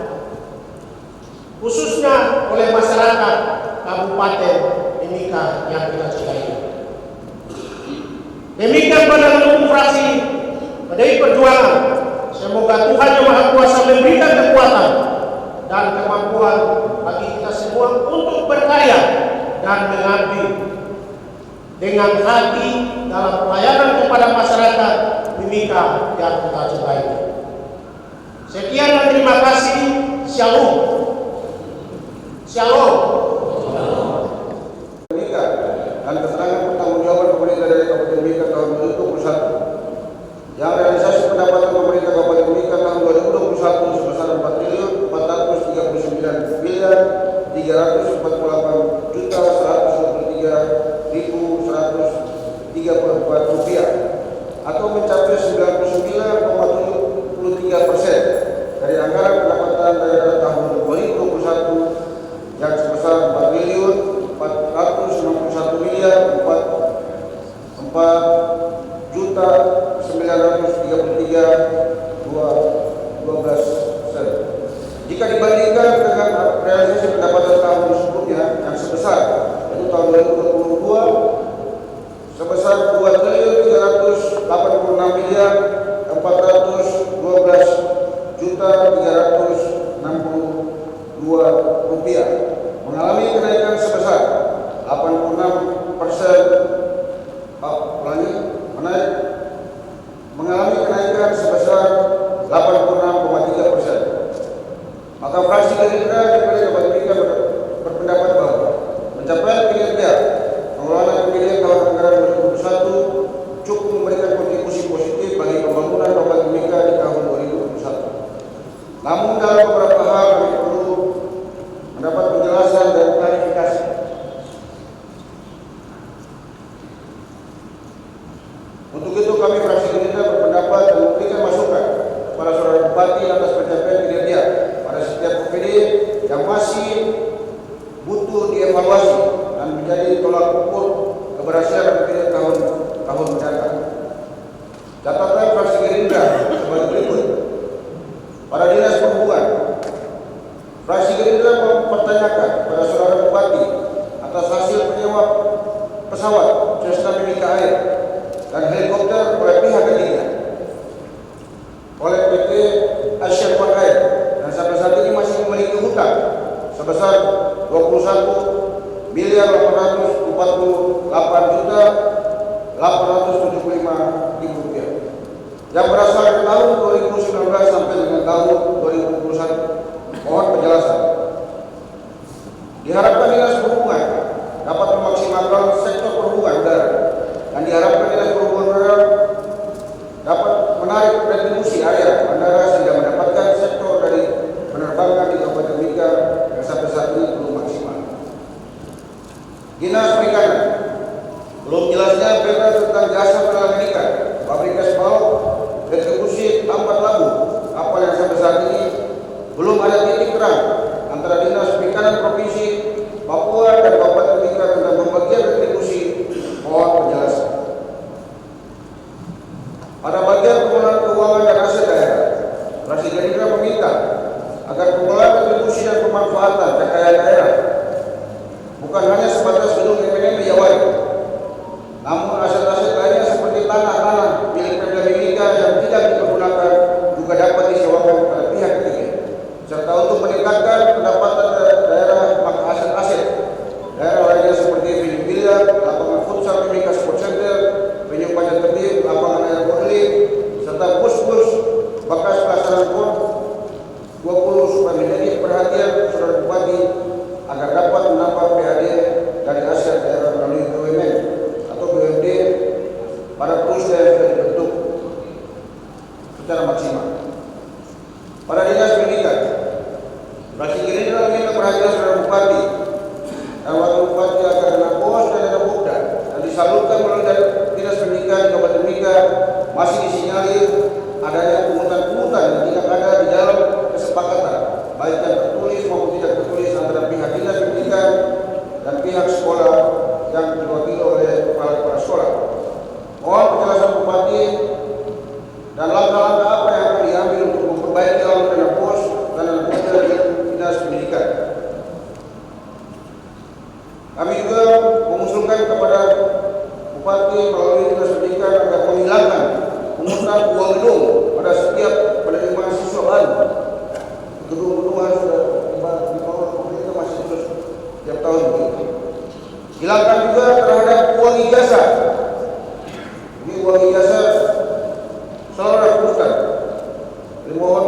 khususnya oleh masyarakat Kabupaten Mimika yang kita cintai. Demikian pada mendukung fraksi PDI Perjuangan, semoga Tuhan Yang Maha Kuasa memberikan kekuatan dan kemampuan bagi kita semua untuk berkarya dan mengabdi dengan hati dalam pelayanan kepada masyarakat Mimika yang kita cintai. Sekian dan terima kasih. Shalom. Shalom. Mimika dan keterangan pertanggungjawaban pemerintah dari Kabupaten Mimika tahun 2021 yang realisasi pendapatan pemerintah Kabupaten Mimika tahun 2021 sebesar 4.439.324.134 rupiah atau mencapai 99,73% dari anggaran pendapatan daerah tahun 2021 yang sebesar 4.933.12 jika dibandingkan dengan realisasi pendapatan tahun sebelumnya yang sebesar yaitu tahun 2022 sebesar 2.386.412.362 rupiah mengalami kenaikan sebesar 86%, mengalami kenaikan sebesar 86,3%. Maka fraksi Gerindra DPD Kabupaten Mimika berpendapat bahwa pencapaian kinerja pengelolaan pemilihan tahun anggaran 2021 cukup memberikan kontribusi positif bagi pembangunan Kabupaten Mimika di tahun 2021. Namun dalam beberapa hal kami perlu mendapat penjelasan dan klarifikasi. Untuk itu kami fraksi Gerindra berpendapat dan memberikan masukan kepada saudara Bupati atas pencapaian kinerja pada setiap OPD yang masih butuh dievaluasi dan menjadi tolak ukur keberhasilan OPD tahun mendatang. Catatan fraksi Gerindra sebagai berikut. Pada Dinas Perhubungan, fraksi Gerindra mempertanyakan kepada saudara Bupati atas hasil penyewa pesawat Cessna Mimika Air dan helikopter oleh pihak ketiga oleh PT Asian Rp248.875.000 yang berasal dari tahun 2019 sampai dengan tahun 2021. Mohon penjelasan. Diharapkan Dinas Perhubungan dapat memaksimalkan sektor perhubungan udara dan diharapkan Dinas Perhubungan Udara dapat menarik retribusi area bandara sehingga mendapatkan sektor dari penerbangan di Kabupaten Mimika yang sampai saat ini belum maksimal. Dinas Perikanan, belum jelasnya berita tentang jasa penanaman ikan, pabrikas pauk, retribusi tambat labu, kapal yang sampai saat ini belum ada titik terang antara Dinas Perikanan Provinsi Papua dan Kabupaten Mimika tentang pembagian retribusi. Mohon penjelasan. Pada bagian pengelolaan keuangan dan aset daerah, Fraksi Gerindra meminta agar pengelolaan retribusi dan pemanfaatan kekayaan daerah bukan hanya sebatas gedung MNM Yawari, namun aset-aset lainnya seperti tanah-tanah milik Pemda Mimika yang tidak dipergunakan juga dapat disewakan kepada pihak ketiga, serta untuk meningkatkan pendapatan daerah. Maka aset-aset daerah lainnya seperti venue biliar, lapangan futsal Mimika Sport Center, venue panjat tebing, lapangan air bowling, serta bus-bus bekas pelaksanaan PON 20 supaya menjadi perhatian Saudara Bupati agar dapat menambah PAD dari aset daerah melalui BUMN atau BUMD pada perusahaan yang sudah dibentuk secara maksimal. Pada Dinas Pendidikan, Fraksi Gerindra meminta perhatian Saudara Bupati dan Wakil Bupati agar dana BOS dan dana BUMDA yang disalurkan melalui Dinas Pendidikan di Kabupaten Mimika masih disinyalir adanya pungutan-pungutan yang tidak ada di dalam kesepakatan, baik yang tertulis maupun tidak tertulis antara pihak Dinas Pendidikan dan pihak sekolah yang diwakili oleh kepala sekolah. Mohon penjelasan Bupati dan langkah-langkah apa yang akan diambil untuk memperbaiki alur dana BOS dan dana BUMDA di Dinas Pendidikan. Kami juga mengusulkan kepada Bupati melalui Dinas Pendidikan agar menghilangkan pungutan uang gedung pada setiap penerimaan siswa baru. Gedung-gedung harus sudah di bawah pemerintah masih terus tiap tahun begitu. Hilangkan juga terhadap uang ijazah. Ini uang ijazah selalu dilakukan. Mohon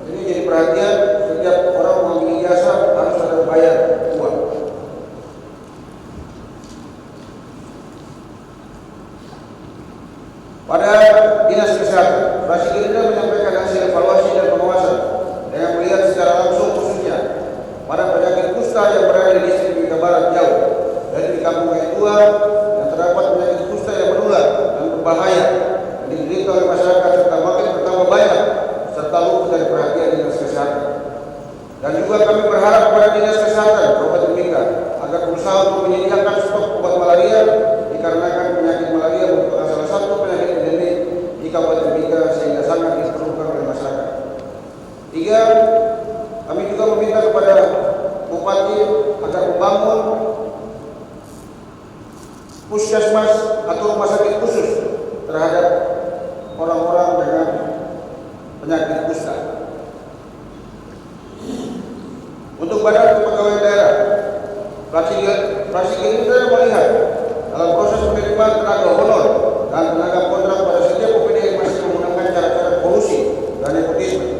ini jadi perhatian, setiap orang mengambil ijazah harus ada bayar uang. Pada Dinas Kesehatan, Fraksi Gerindra menyampaikan hasil evaluasi dan pengawasan dengan melihat secara langsung khususnya pada penyakit kusta yang berada di distrik Mimika Barat jauh dari di Kampung Tua yang terdapat penyakit kusta yang menular dan berbahaya yang diderita oleh masyarakat serta makin bertambah banyak serta luput dari perhatian Dinas Kesehatan. Dan juga kami berharap kepada Dinas Kesehatan Kabupaten Mimika agar berusaha untuk menyediakan stok obat malaria dikarenakan penyakit malaria merupakan salah satu penyakit endemik di Kabupaten Mimika sehingga sangat diperlukan oleh masyarakat. 3. Kami juga meminta kepada Bupati agar membangun puskesmas atau rumah sakit khusus terhadap orang-orang dengan penyakit kusta. Untuk Badan Kepegawaian Daerah, Fraksi Gerindra melihat dalam proses penerimaan tenaga honor dan tenaga kontrak pada setiap OPD yang masih menggunakan cara-cara kolusi dan nepotisme.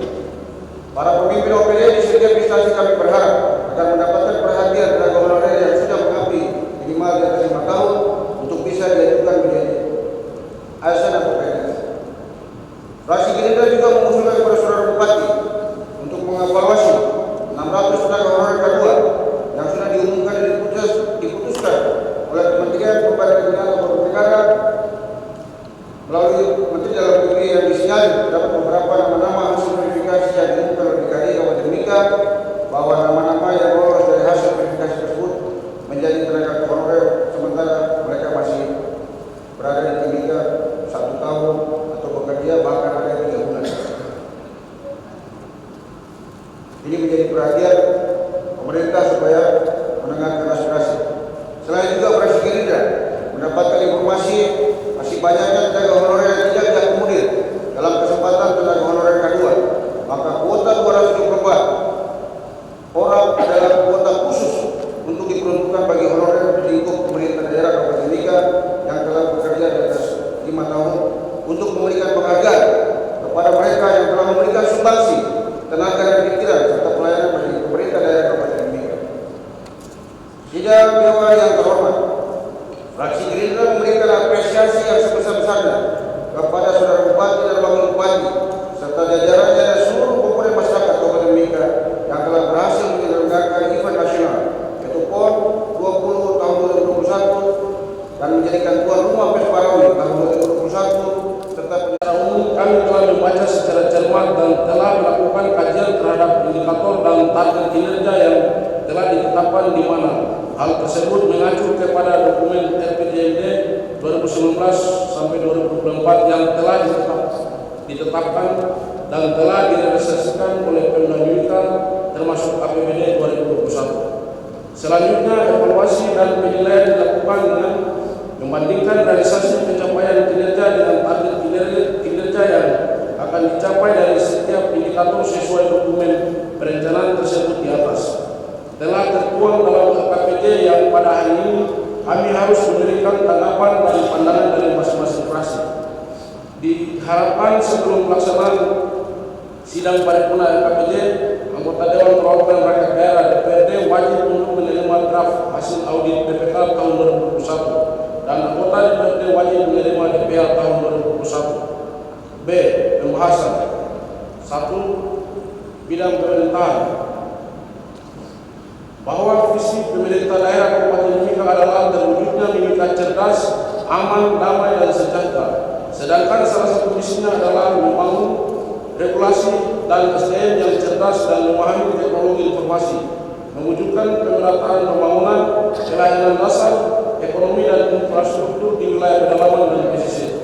Para pemimpin OPD di setiap instansi kami berharap agar mendapatkan perhatian tenaga honorer yang sudah mengabdi minimal di atas 5 tahun untuk bisa diajukan menjadi ASN atau PNS. Fraksi Gerindra juga mengusulkan kepada Saudara Bupati untuk mengevaluasi 600 tenaga honorer K2 yang sudah diumumkan dan diputuskan oleh Kementerian Pemberdayaan Aparatur Negara melalui Menteri Dalam Negeri yang disinyalir terdapat beberapa nama-nama hasil verifikasi yang diumumkan oleh DKI Kabupaten Mimika bahwa nama-nama yang lolos dari hasil verifikasi tersebut menjadi tenaga honorer sementara mereka masih berada di Mimika 1 tahun atau bekerja bahkan ada yang 3 bulan. Ini menjadi perhatian pemerintah supaya mendengarkan aspirasi. Selain juga Fraksi Gerindra mendapatkan informasi masih banyaknya tenaga honorer yang tidak diakomodir dalam kesempatan tenaga honorer K2, maka kuota 224 orang adalah kuota khusus untuk diperuntukkan bagi honorer di lingkup Fraksi Gerindra memberikan apresiasi yang sebesar-besarnya kepada Saudara Bupati dan Wakil Bupati serta jajarannya dan seluruh komponen masyarakat Kabupaten Mimika yang telah berhasil menyelenggarakan event nasional yaitu PON 20 tahun 2021 dan menjadikan tuan rumah PES Parawi tahun 2021 serta Secara umum kami telah membaca secara cermat dan telah melakukan kajian terhadap indikator dan target kinerja yang telah ditetapkan di mana hal tersebut mengacu kepada dokumen RPJMD 2019 sampai 2024 yang telah ditetapkan dan telah direalisasikan oleh Pemda Mimika termasuk APBD 2021. Selanjutnya evaluasi dan penilaian dilakukan dengan membandingkan realisasi pencapaian kinerja dengan target kinerja yang akan dicapai dari setiap indikator sesuai dokumen perencanaan tersebut di atas. Telah tertuang dalam KPJ yang pada hari ini kami harus memberikan tanggapan dan pandangan dari masing-masing fraksi. Diharapkan sebelum pelaksanaan sidang paripurna KPJ, anggota Dewan Perwakilan Rakyat Daerah DPRD wajib untuk menerima draft hasil audit BPK tahun 2021 dan anggota DPRD wajib menerima DPR tahun 2021. B. Pembahasan 1. Bidang pemerintahan, bahwa visi pemerintah daerah Kabupaten Mimika adalah terwujudnya Mimika cerdas, aman, damai, dan sejahtera. Sedangkan salah satu visinya adalah membangun regulasi dan SDM yang cerdas dan memahami teknologi informasi, mewujudkan pemerataan pembangunan, pelayanan dasar, ekonomi dan infrastruktur di wilayah pedalaman dan pesisir.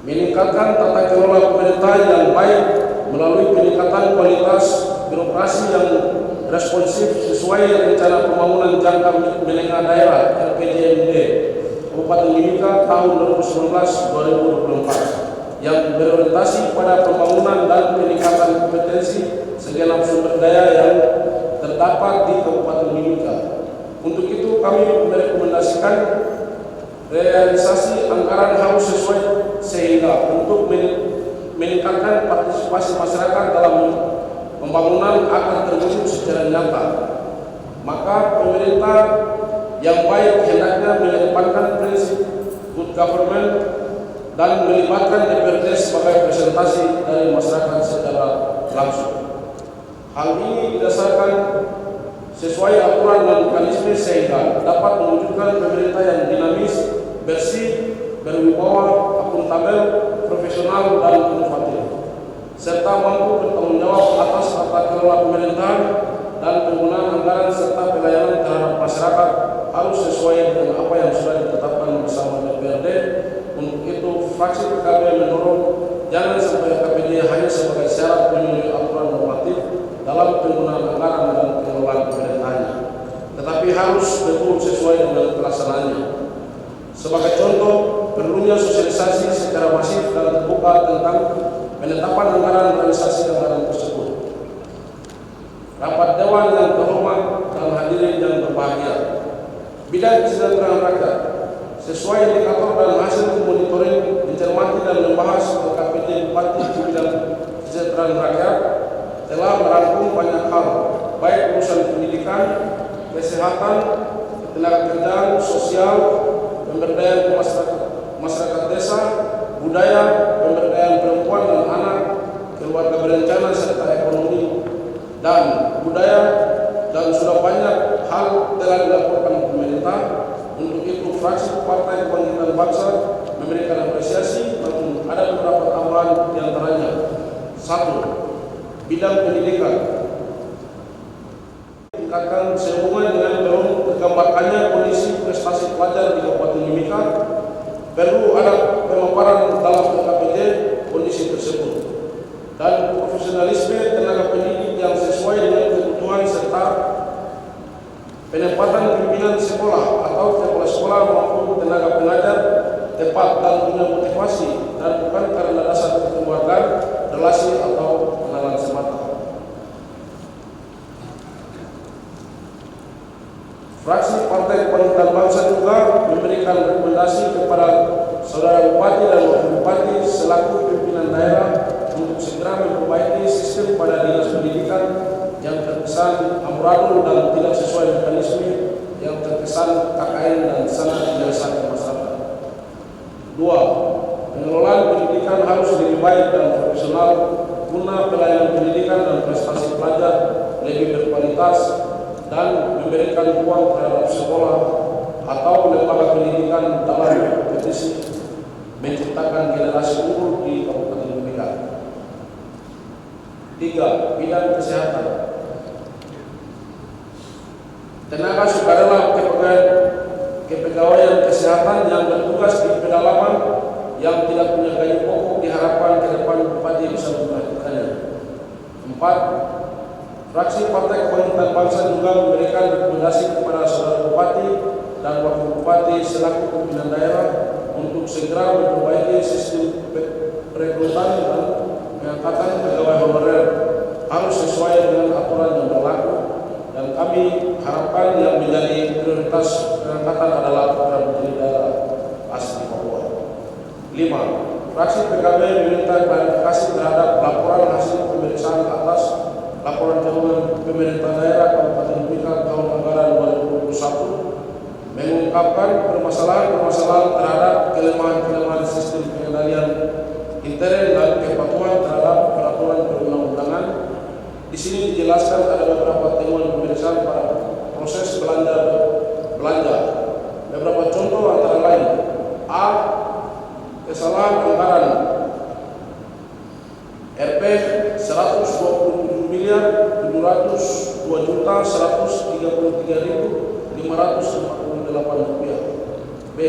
Meningkatkan tata kelola pemerintahan yang baik melalui peningkatan kualitas birokrasi yang responsif sesuai rencana pembangunan jangka menengah daerah RPJMD Kabupaten Mimika tahun 2019-2024 yang berorientasi pada pembangunan dan peningkatan kompetensi segenap sumber daya yang terdapat di Kabupaten Mimika. Untuk itu kami merekomendasikan realisasi anggaran harus sesuai sehingga untuk meningkatkan partisipasi masyarakat dalam pembangunan akan terwujud secara nyata. Maka pemerintah yang baik hendaknya mengedepankan prinsip good government dan melibatkan DPRD sebagai representasi dari masyarakat secara langsung. Hal ini didasarkan sesuai aturan dan mekanisme sehingga dapat mewujudkan pemerintah yang dinamis, bersih, berwibawa, akuntabel, profesional, dan inovatif, serta mampu bertanggung jawab atas tata kelola pemerintahan dan penggunaan anggaran serta pelayanan terhadap masyarakat harus sesuai dengan apa yang sudah ditetapkan bersama DPRD. Untuk itu, fraksi PKB mendorong jangan sampai KPJ hanya sebagai syarat memenuhi aturan normatif dalam penggunaan anggaran dan pengelolaan pemerintahannya, tetapi harus betul sesuai dengan pelaksanaannya. Sebagai contoh, perlunya sosialisasi secara masif dan terbuka tentang penetapan anggaran realisasi anggaran tersebut. Rapat Dewan yang terhormat dan hadirin yang berbahagia, bidang kesejahteraan rakyat sesuai indikator dan hasil monitoring mencermati dan membahas KPJ Bupati di bidang kesejahteraan rakyat telah merangkum banyak hal, baik urusan pendidikan, kesehatan, ketenagakerjaan, sosial, pemberdayaan masyarakat desa, budaya, pemberdayaan perempuan dan anak, keluarga berencana serta ekonomi dan budaya, dan sudah banyak hal telah dilakukan pemerintah. Untuk itu, fraksi Partai Kebangkitan Bangsa memberikan apresiasi, namun ada beberapa tambahan di antaranya. 1. Bidang pendidikan, tingkatkan sehubungan dengan belum tergambarkannya kondisi prestasi pelajar di Kabupaten Mimika, perlu ada pemaparan dalam KPJ kondisi tersebut dan profesionalisme tenaga pendidik yang sesuai dengan kebutuhan serta penempatan pimpinan sekolah atau kepala sekolah maupun tenaga pengajar tepat dan punya motivasi dan bukan karena dasar kekeluargaan, relasi atau kenalan semata. Fraksi Partai Kebangkitan Bangsa juga memberikan rekomendasi kepada Saudara Bupati dan Wakil Bupati selaku pimpinan daerah untuk segera memperbaiki sistem pada Dinas Pendidikan yang terkesan amburadul dan tidak sesuai mekanisme, yang terkesan KKN dan sangat tidak sah ke masyarakat. 2. Pengelolaan pendidikan harus lebih baik dan profesional guna pelayanan pendidikan dan prestasi pelajar lebih berkualitas dan memberikan ruang terhadap sekolah atau lembaga pendidikan dalam kompetisi menciptakan generasi unggul di Kabupaten Mimika. 3. Bidang kesehatan. Tenaga sukarela kepegawaian kesehatan yang bertugas di pedalaman yang tidak punya gaji pokok diharapkan ke depan bupati bisa melakukannya. 4. Fraksi Partai Kebangkitan Bangsa juga memberikan rekomendasi kepada saudara bupati dan wakil bupati selaku pimpinan daerah untuk segera memperbaiki sistem perekrutan dan pengangkatan pegawai honorer harus sesuai dengan aturan yang berlaku, dan kami harapkan yang menjadi prioritas pengangkatan adalah putra putri daerah asli Papua. 5. Fraksi PKB meminta klarifikasi terhadap laporan hasil pemeriksaan atas laporan keuangan pemerintah daerah Kabupaten Mimika tahun anggaran 2021 mengungkapkan permasalahan-permasalahan terhadap kelemahan-kelemahan sistem pengendalian intern dan kepatuhan terhadap peraturan perundang-undangan. Di sini dijelaskan ada beberapa temuan pemeriksaan pada proses belanja. Beberapa contoh antara lain: A. Kesalahan anggaran Rp 122.733.548 rupiah. B.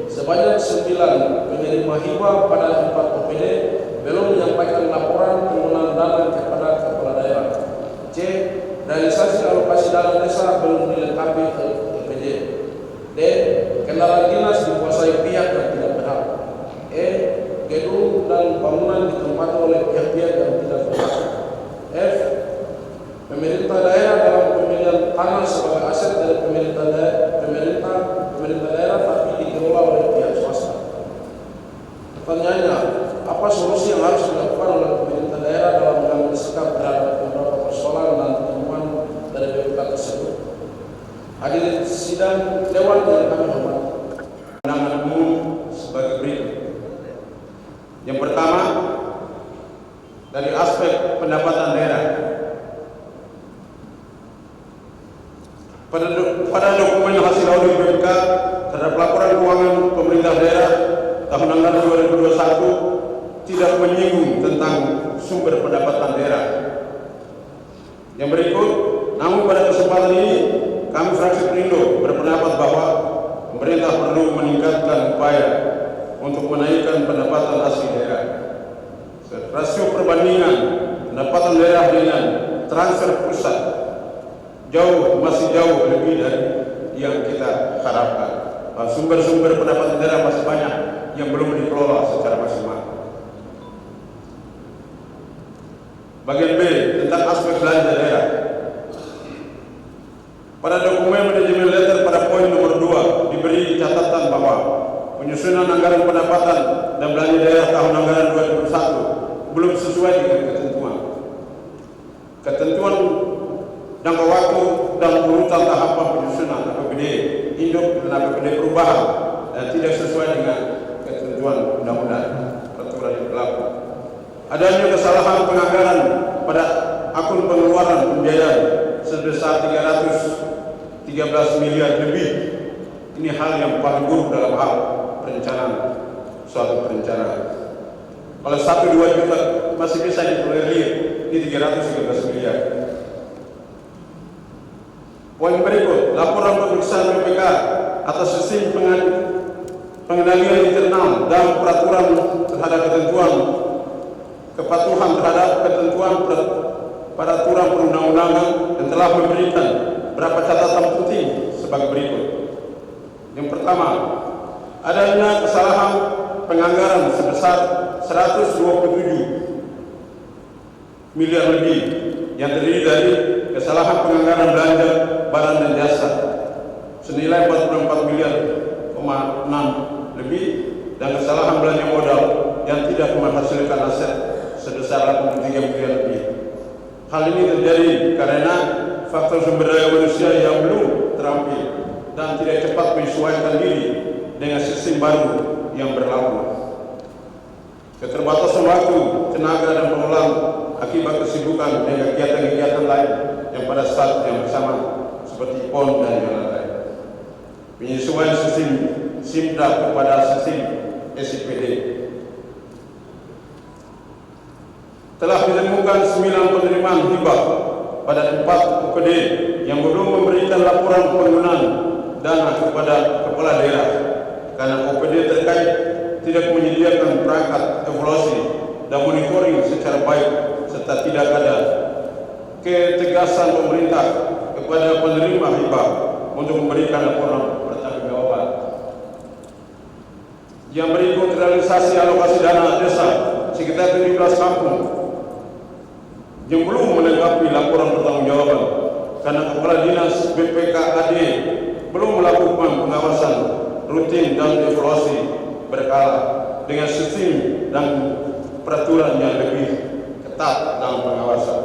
Sebanyak 9 penerima hibah pada 4 OPD belum menyampaikan laporan penggunaan dana kepada kepala daerah. C. Realisasi alokasi dana desa belum dilengkapi LPJ. D. Kendaraan dinas dikuasai pihak yang tidak berhak. E. Gedung dan bangunan ditempati oleh pihak-pihak yang tidak berhak. F. Pemerintah daerah dalam pemilihan tanah sebagai aset dari pemerintah daerah tapi dikelola oleh pihak swasta. Pertanyaannya, apa solusi yang harus dilakukan oleh pemerintah daerah dalam mengambil sikap terhadap beberapa persoalan dan temuan dari BPK tersebut? Hadirin sidang Dewan yang kami hormati, pandangan umum sebagai berikut. Yang pertama, dari aspek pendapatan daerah. Pada dokumen hasil audit BPK terhadap laporan keuangan pemerintah daerah tahun anggaran 2021 tidak menyinggung tentang sumber pendapatan daerah. Yang berikut, namun pada kesempatan ini kami fraksi Perindo berpendapat bahwa pemerintah perlu meningkatkan upaya untuk menaikkan pendapatan asli daerah. Rasio perbandingan pendapatan daerah dengan transfer pusat masih jauh lebih dari yang kita harapkan. Sumber-sumber pendapatan daerah masih banyak yang belum dikelola secara maksimal. Bagian B tentang aspek belanja daerah. Pada dokumen manajemen letter pada poin nomor 2 diberi catatan bahwa penyusunan anggaran pendapatan dan belanja daerah tahun anggaran 2021 belum sesuai dengan ketentuan jangka waktu dan urutan tahapan penyusunan APBD induk dan APBD perubahan dan tidak sesuai dengan ketentuan undang-undang peraturan yang berlaku. Adanya kesalahan penganggaran pada akun pengeluaran pembiayaan sebesar 313 miliar lebih. Ini hal yang paling buruk dalam hal perencanaan suatu perencanaan. Kalau 1-2 juta masih bisa ditolerir, ini 313 miliar. Poin berikut, laporan pemeriksaan BPK atas sistem pengendalian internal dan peraturan terhadap ketentuan kepatuhan terhadap ketentuan peraturan perundang-undangan yang telah memberikan beberapa catatan penting sebagai berikut. Yang pertama, adanya kesalahan penganggaran sebesar 127 miliar lebih yang terdiri dari kesalahan penganggaran belanja barang dan jasa senilai 44 miliar 6 lebih dan kesalahan belanja modal yang tidak menghasilkan aset sebesar 83 miliar lebih. Hal ini terjadi karena faktor sumber daya manusia yang belum terampil dan tidak cepat menyesuaikan diri dengan sistem baru yang berlaku. Keterbatasan waktu, tenaga dan pengelolaan akibat kesibukan dengan kegiatan-kegiatan lain yang pada saat yang bersama seperti PON dan yang lain. Penyesuaian sistem SIMDA kepada sistem SIPD. Telah ditemukan 9 penerimaan hibah pada 4 UPD yang belum memberikan laporan penggunaan dana kepada kepala daerah karena UPD terkait tidak menyediakan perangkat evaluasi dan monitoring secara baik serta tidak ada ketegasan pemerintah kepada penerima hibah untuk memberikan laporan pertanggungjawaban. Yang berikut realisasi alokasi dana desa sekitar 17 kampung yang belum menanggapi laporan pertanggungjawaban karena kepala dinas BPKAD belum melakukan pengawasan rutin dan evaluasi berkala dengan sistem dan peraturan yang lebih ketat dalam pengawasan.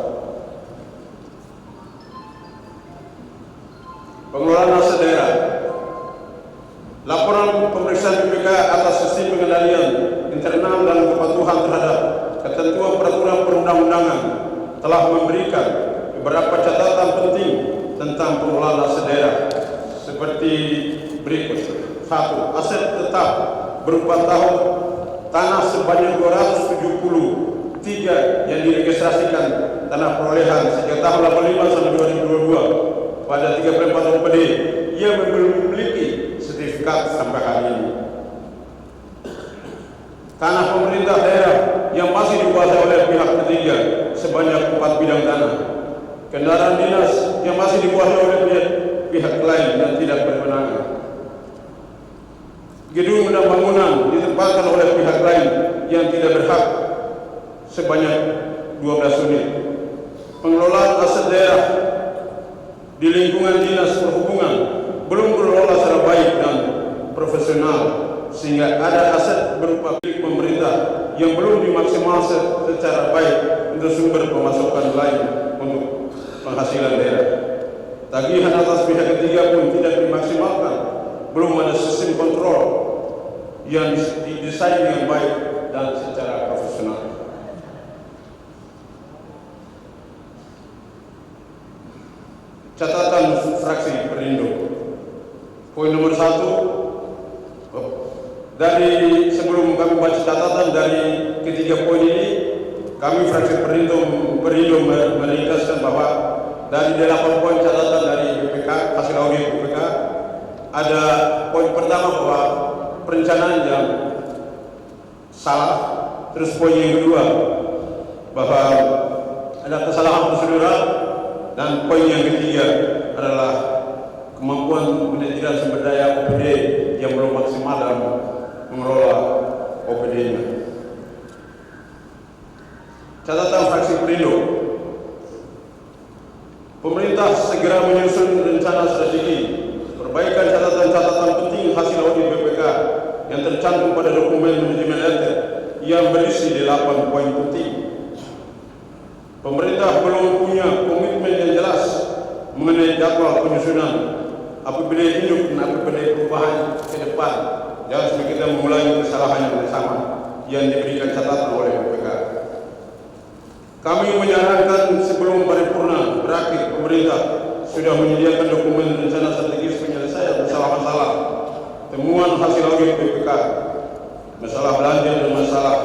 Pengelolaan aset daerah. Laporan pemeriksaan BPK atas sistem pengendalian internal dan kepatuhan terhadap ketentuan peraturan perundang-undangan telah memberikan beberapa catatan penting tentang pengelolaan aset daerah seperti berikut. 1. Aset tetap berupa tanah sebanyak 273 yang diregistrasikan tanah perolehan sejak tahun 85 sampai 2022 pada 34 UPD yang belum memiliki sertifikat sampai hari ini. Tanah pemerintah daerah yang masih dikuasai oleh pihak ketiga sebanyak 4 bidang tanah. Kendaraan dinas yang masih dikuasai oleh pihak lain yang tidak berwenang. Gedung dan bangunan ditempatkan oleh pihak lain yang tidak berhak sebanyak 12 unit. Pengelolaan aset daerah di lingkungan dinas perhubungan belum terlola secara baik dan profesional sehingga ada aset berupa milik pemerintah yang belum dimaksimalkan secara baik untuk sumber pemasukan lain untuk penghasilan daerah. Tagihan atas pihak ketiga pun tidak dimaksimalkan. Belum ada sistem kontrol yang didesain dengan baik dan secara profesional. Catatan fraksi Perindo. Poin nomor 1, dari sebelum kami baca catatan dari ketiga poin ini, kami fraksi Perindo meringkaskan bahwa dari 8 poin catatan dari BPK, hasil audit BPK, ada poin pertama bahwa perencanaan yang salah, terus poin yang kedua bahwa ada kesalahan prosedural, dan poin yang ketiga adalah kemampuan manajemen sumber daya OPD yang belum maksimal dalam mengelola OPD-nya. Catatan fraksi Perindo. Pemerintah segera menyusun rencana strategi perbaikan catatan-catatan penting hasil audit BPK yang tercantum pada dokumen manajemen LT yang berisi 8 poin penting. Pemerintah belum punya komitmen yang jelas mengenai jadwal penyusunan APBD induk dan APBD perubahan ke depan. Jangan sampai kita mengulangi kesalahan yang sama yang diberikan catatan oleh BPK. Kami menyarankan sebelum paripurna berakhir, pemerintah sudah menyediakan dokumen rencana strategis penyelesaian masalah-masalah temuan hasil audit BPK, masalah belanja dan masalah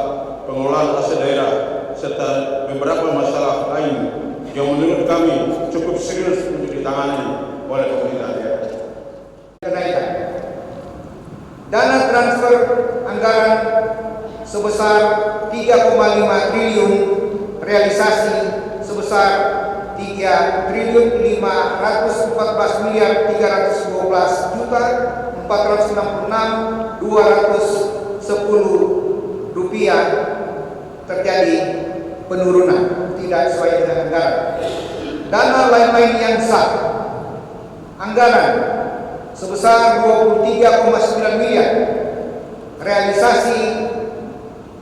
pengelolaan aset daerah, serta beberapa masalah lain yang menurut kami cukup serius untuk ditangani oleh pemerintah daerah. Kenaikan dana transfer anggaran sebesar 3,5 triliun, realisasi sebesar 3.314.466.210 rupiah terjadi penurunan, tidak sesuai dengan anggaran. Dana lain-lain yang sah, anggaran sebesar 23,9 miliar, realisasi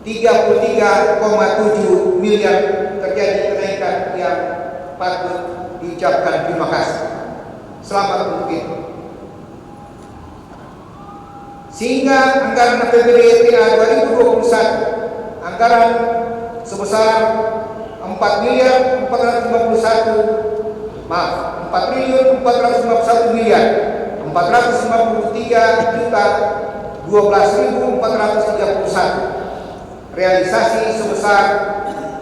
33,7 miliar, terjadi kenaikan yang patut diucapkan terima kasih. Selamat untuk itu. Sehingga anggaran APBD TA 2021 anggaran sebesar 4.451 miliar 453.12.431, realisasi sebesar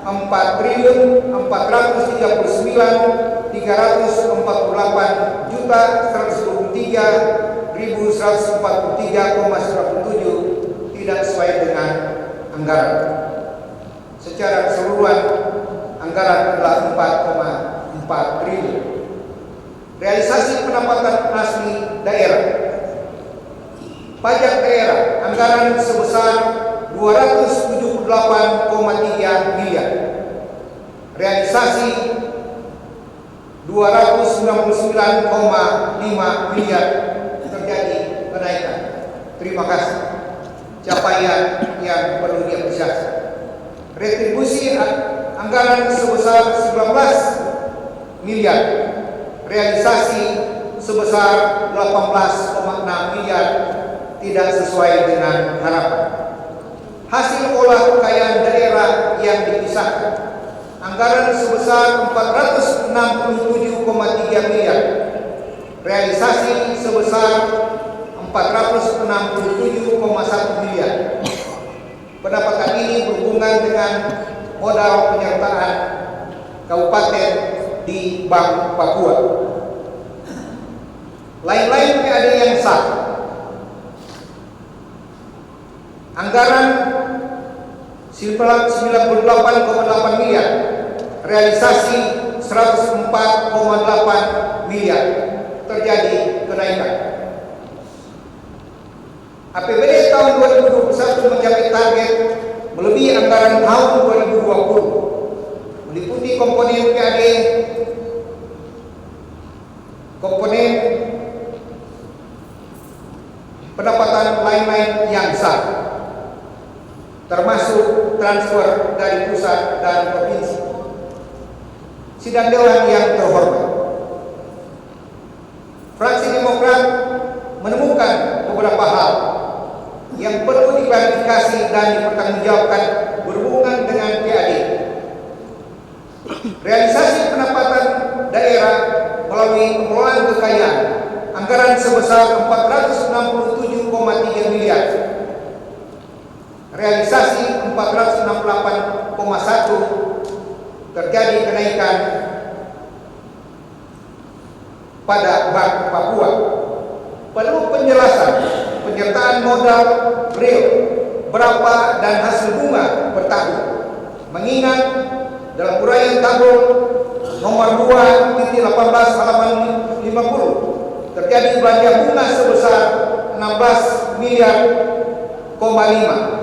4.439.143.143,97 tidak sesuai dengan anggaran. Secara keseluruhan anggaran adalah 4,4 triliun. Realisasi pendapatan asli daerah. Pajak daerah anggaran sebesar 278,3 miliar. Realisasi 299,5 miliar, terjadi kenaikan. Terima kasih. Capaian yang perlu diapresiasi. Retribusi anggaran sebesar 19 miliar. Realisasi sebesar 18,6 miliar, tidak sesuai dengan harapan. Hasil olah kekayaan daerah yang dipisahkan anggaran sebesar 467,3 miliar. Realisasi sebesar 467,1 miliar. Pendapatan ini berhubungan dengan modal penyertaan kabupaten di Bank Papua. Lain-lain PAD yang sah. Anggaran 98,8 miliar, realisasi 104,8 miliar, terjadi kenaikan. APBD tahun 2021 mencapai target melebihi anggaran tahun 2020, meliputi komponen PAD, komponen pendapatan lain-lain yang sah, termasuk transfer dari pusat dan provinsi. Sidang Dewan yang terhormat, fraksi Demokrat menemukan beberapa hal yang perlu diklarifikasi dan dipertanggungjawabkan berhubungan dengan PAD. Realisasi pendapatan daerah melalui pengelolaan kekayaan anggaran sebesar 467,3 miliar. Realisasi 468,1, terjadi kenaikan pada Bank Papua. Perlu penjelasan penyertaan modal real berapa dan hasil bunga per tahun, mengingat dalam uraian tabel nomor 2.18 halaman 50 terjadi belanja bunga sebesar 16 miliar, 5.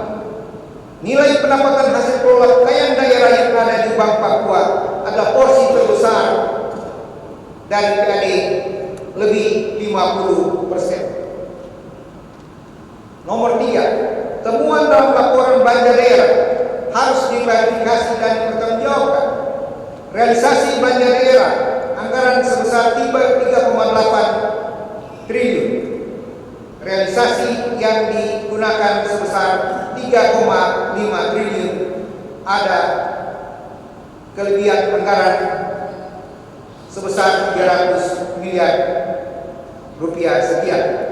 Nilai pendapatan hasil kelola kekayaan daerah yang ada di Bank Papua adalah porsi terbesar dari PAD, lebih 50%. Nomor 3, temuan dalam laporan belanja daerah harus diklarifikasi dan dipertanggungjawabkan. Realisasi belanja daerah anggaran sebesar 3,8 triliun. Realisasi yang digunakan sebesar 3,5 triliun. Ada kelebihan anggaran sebesar 300 miliar rupiah sekian.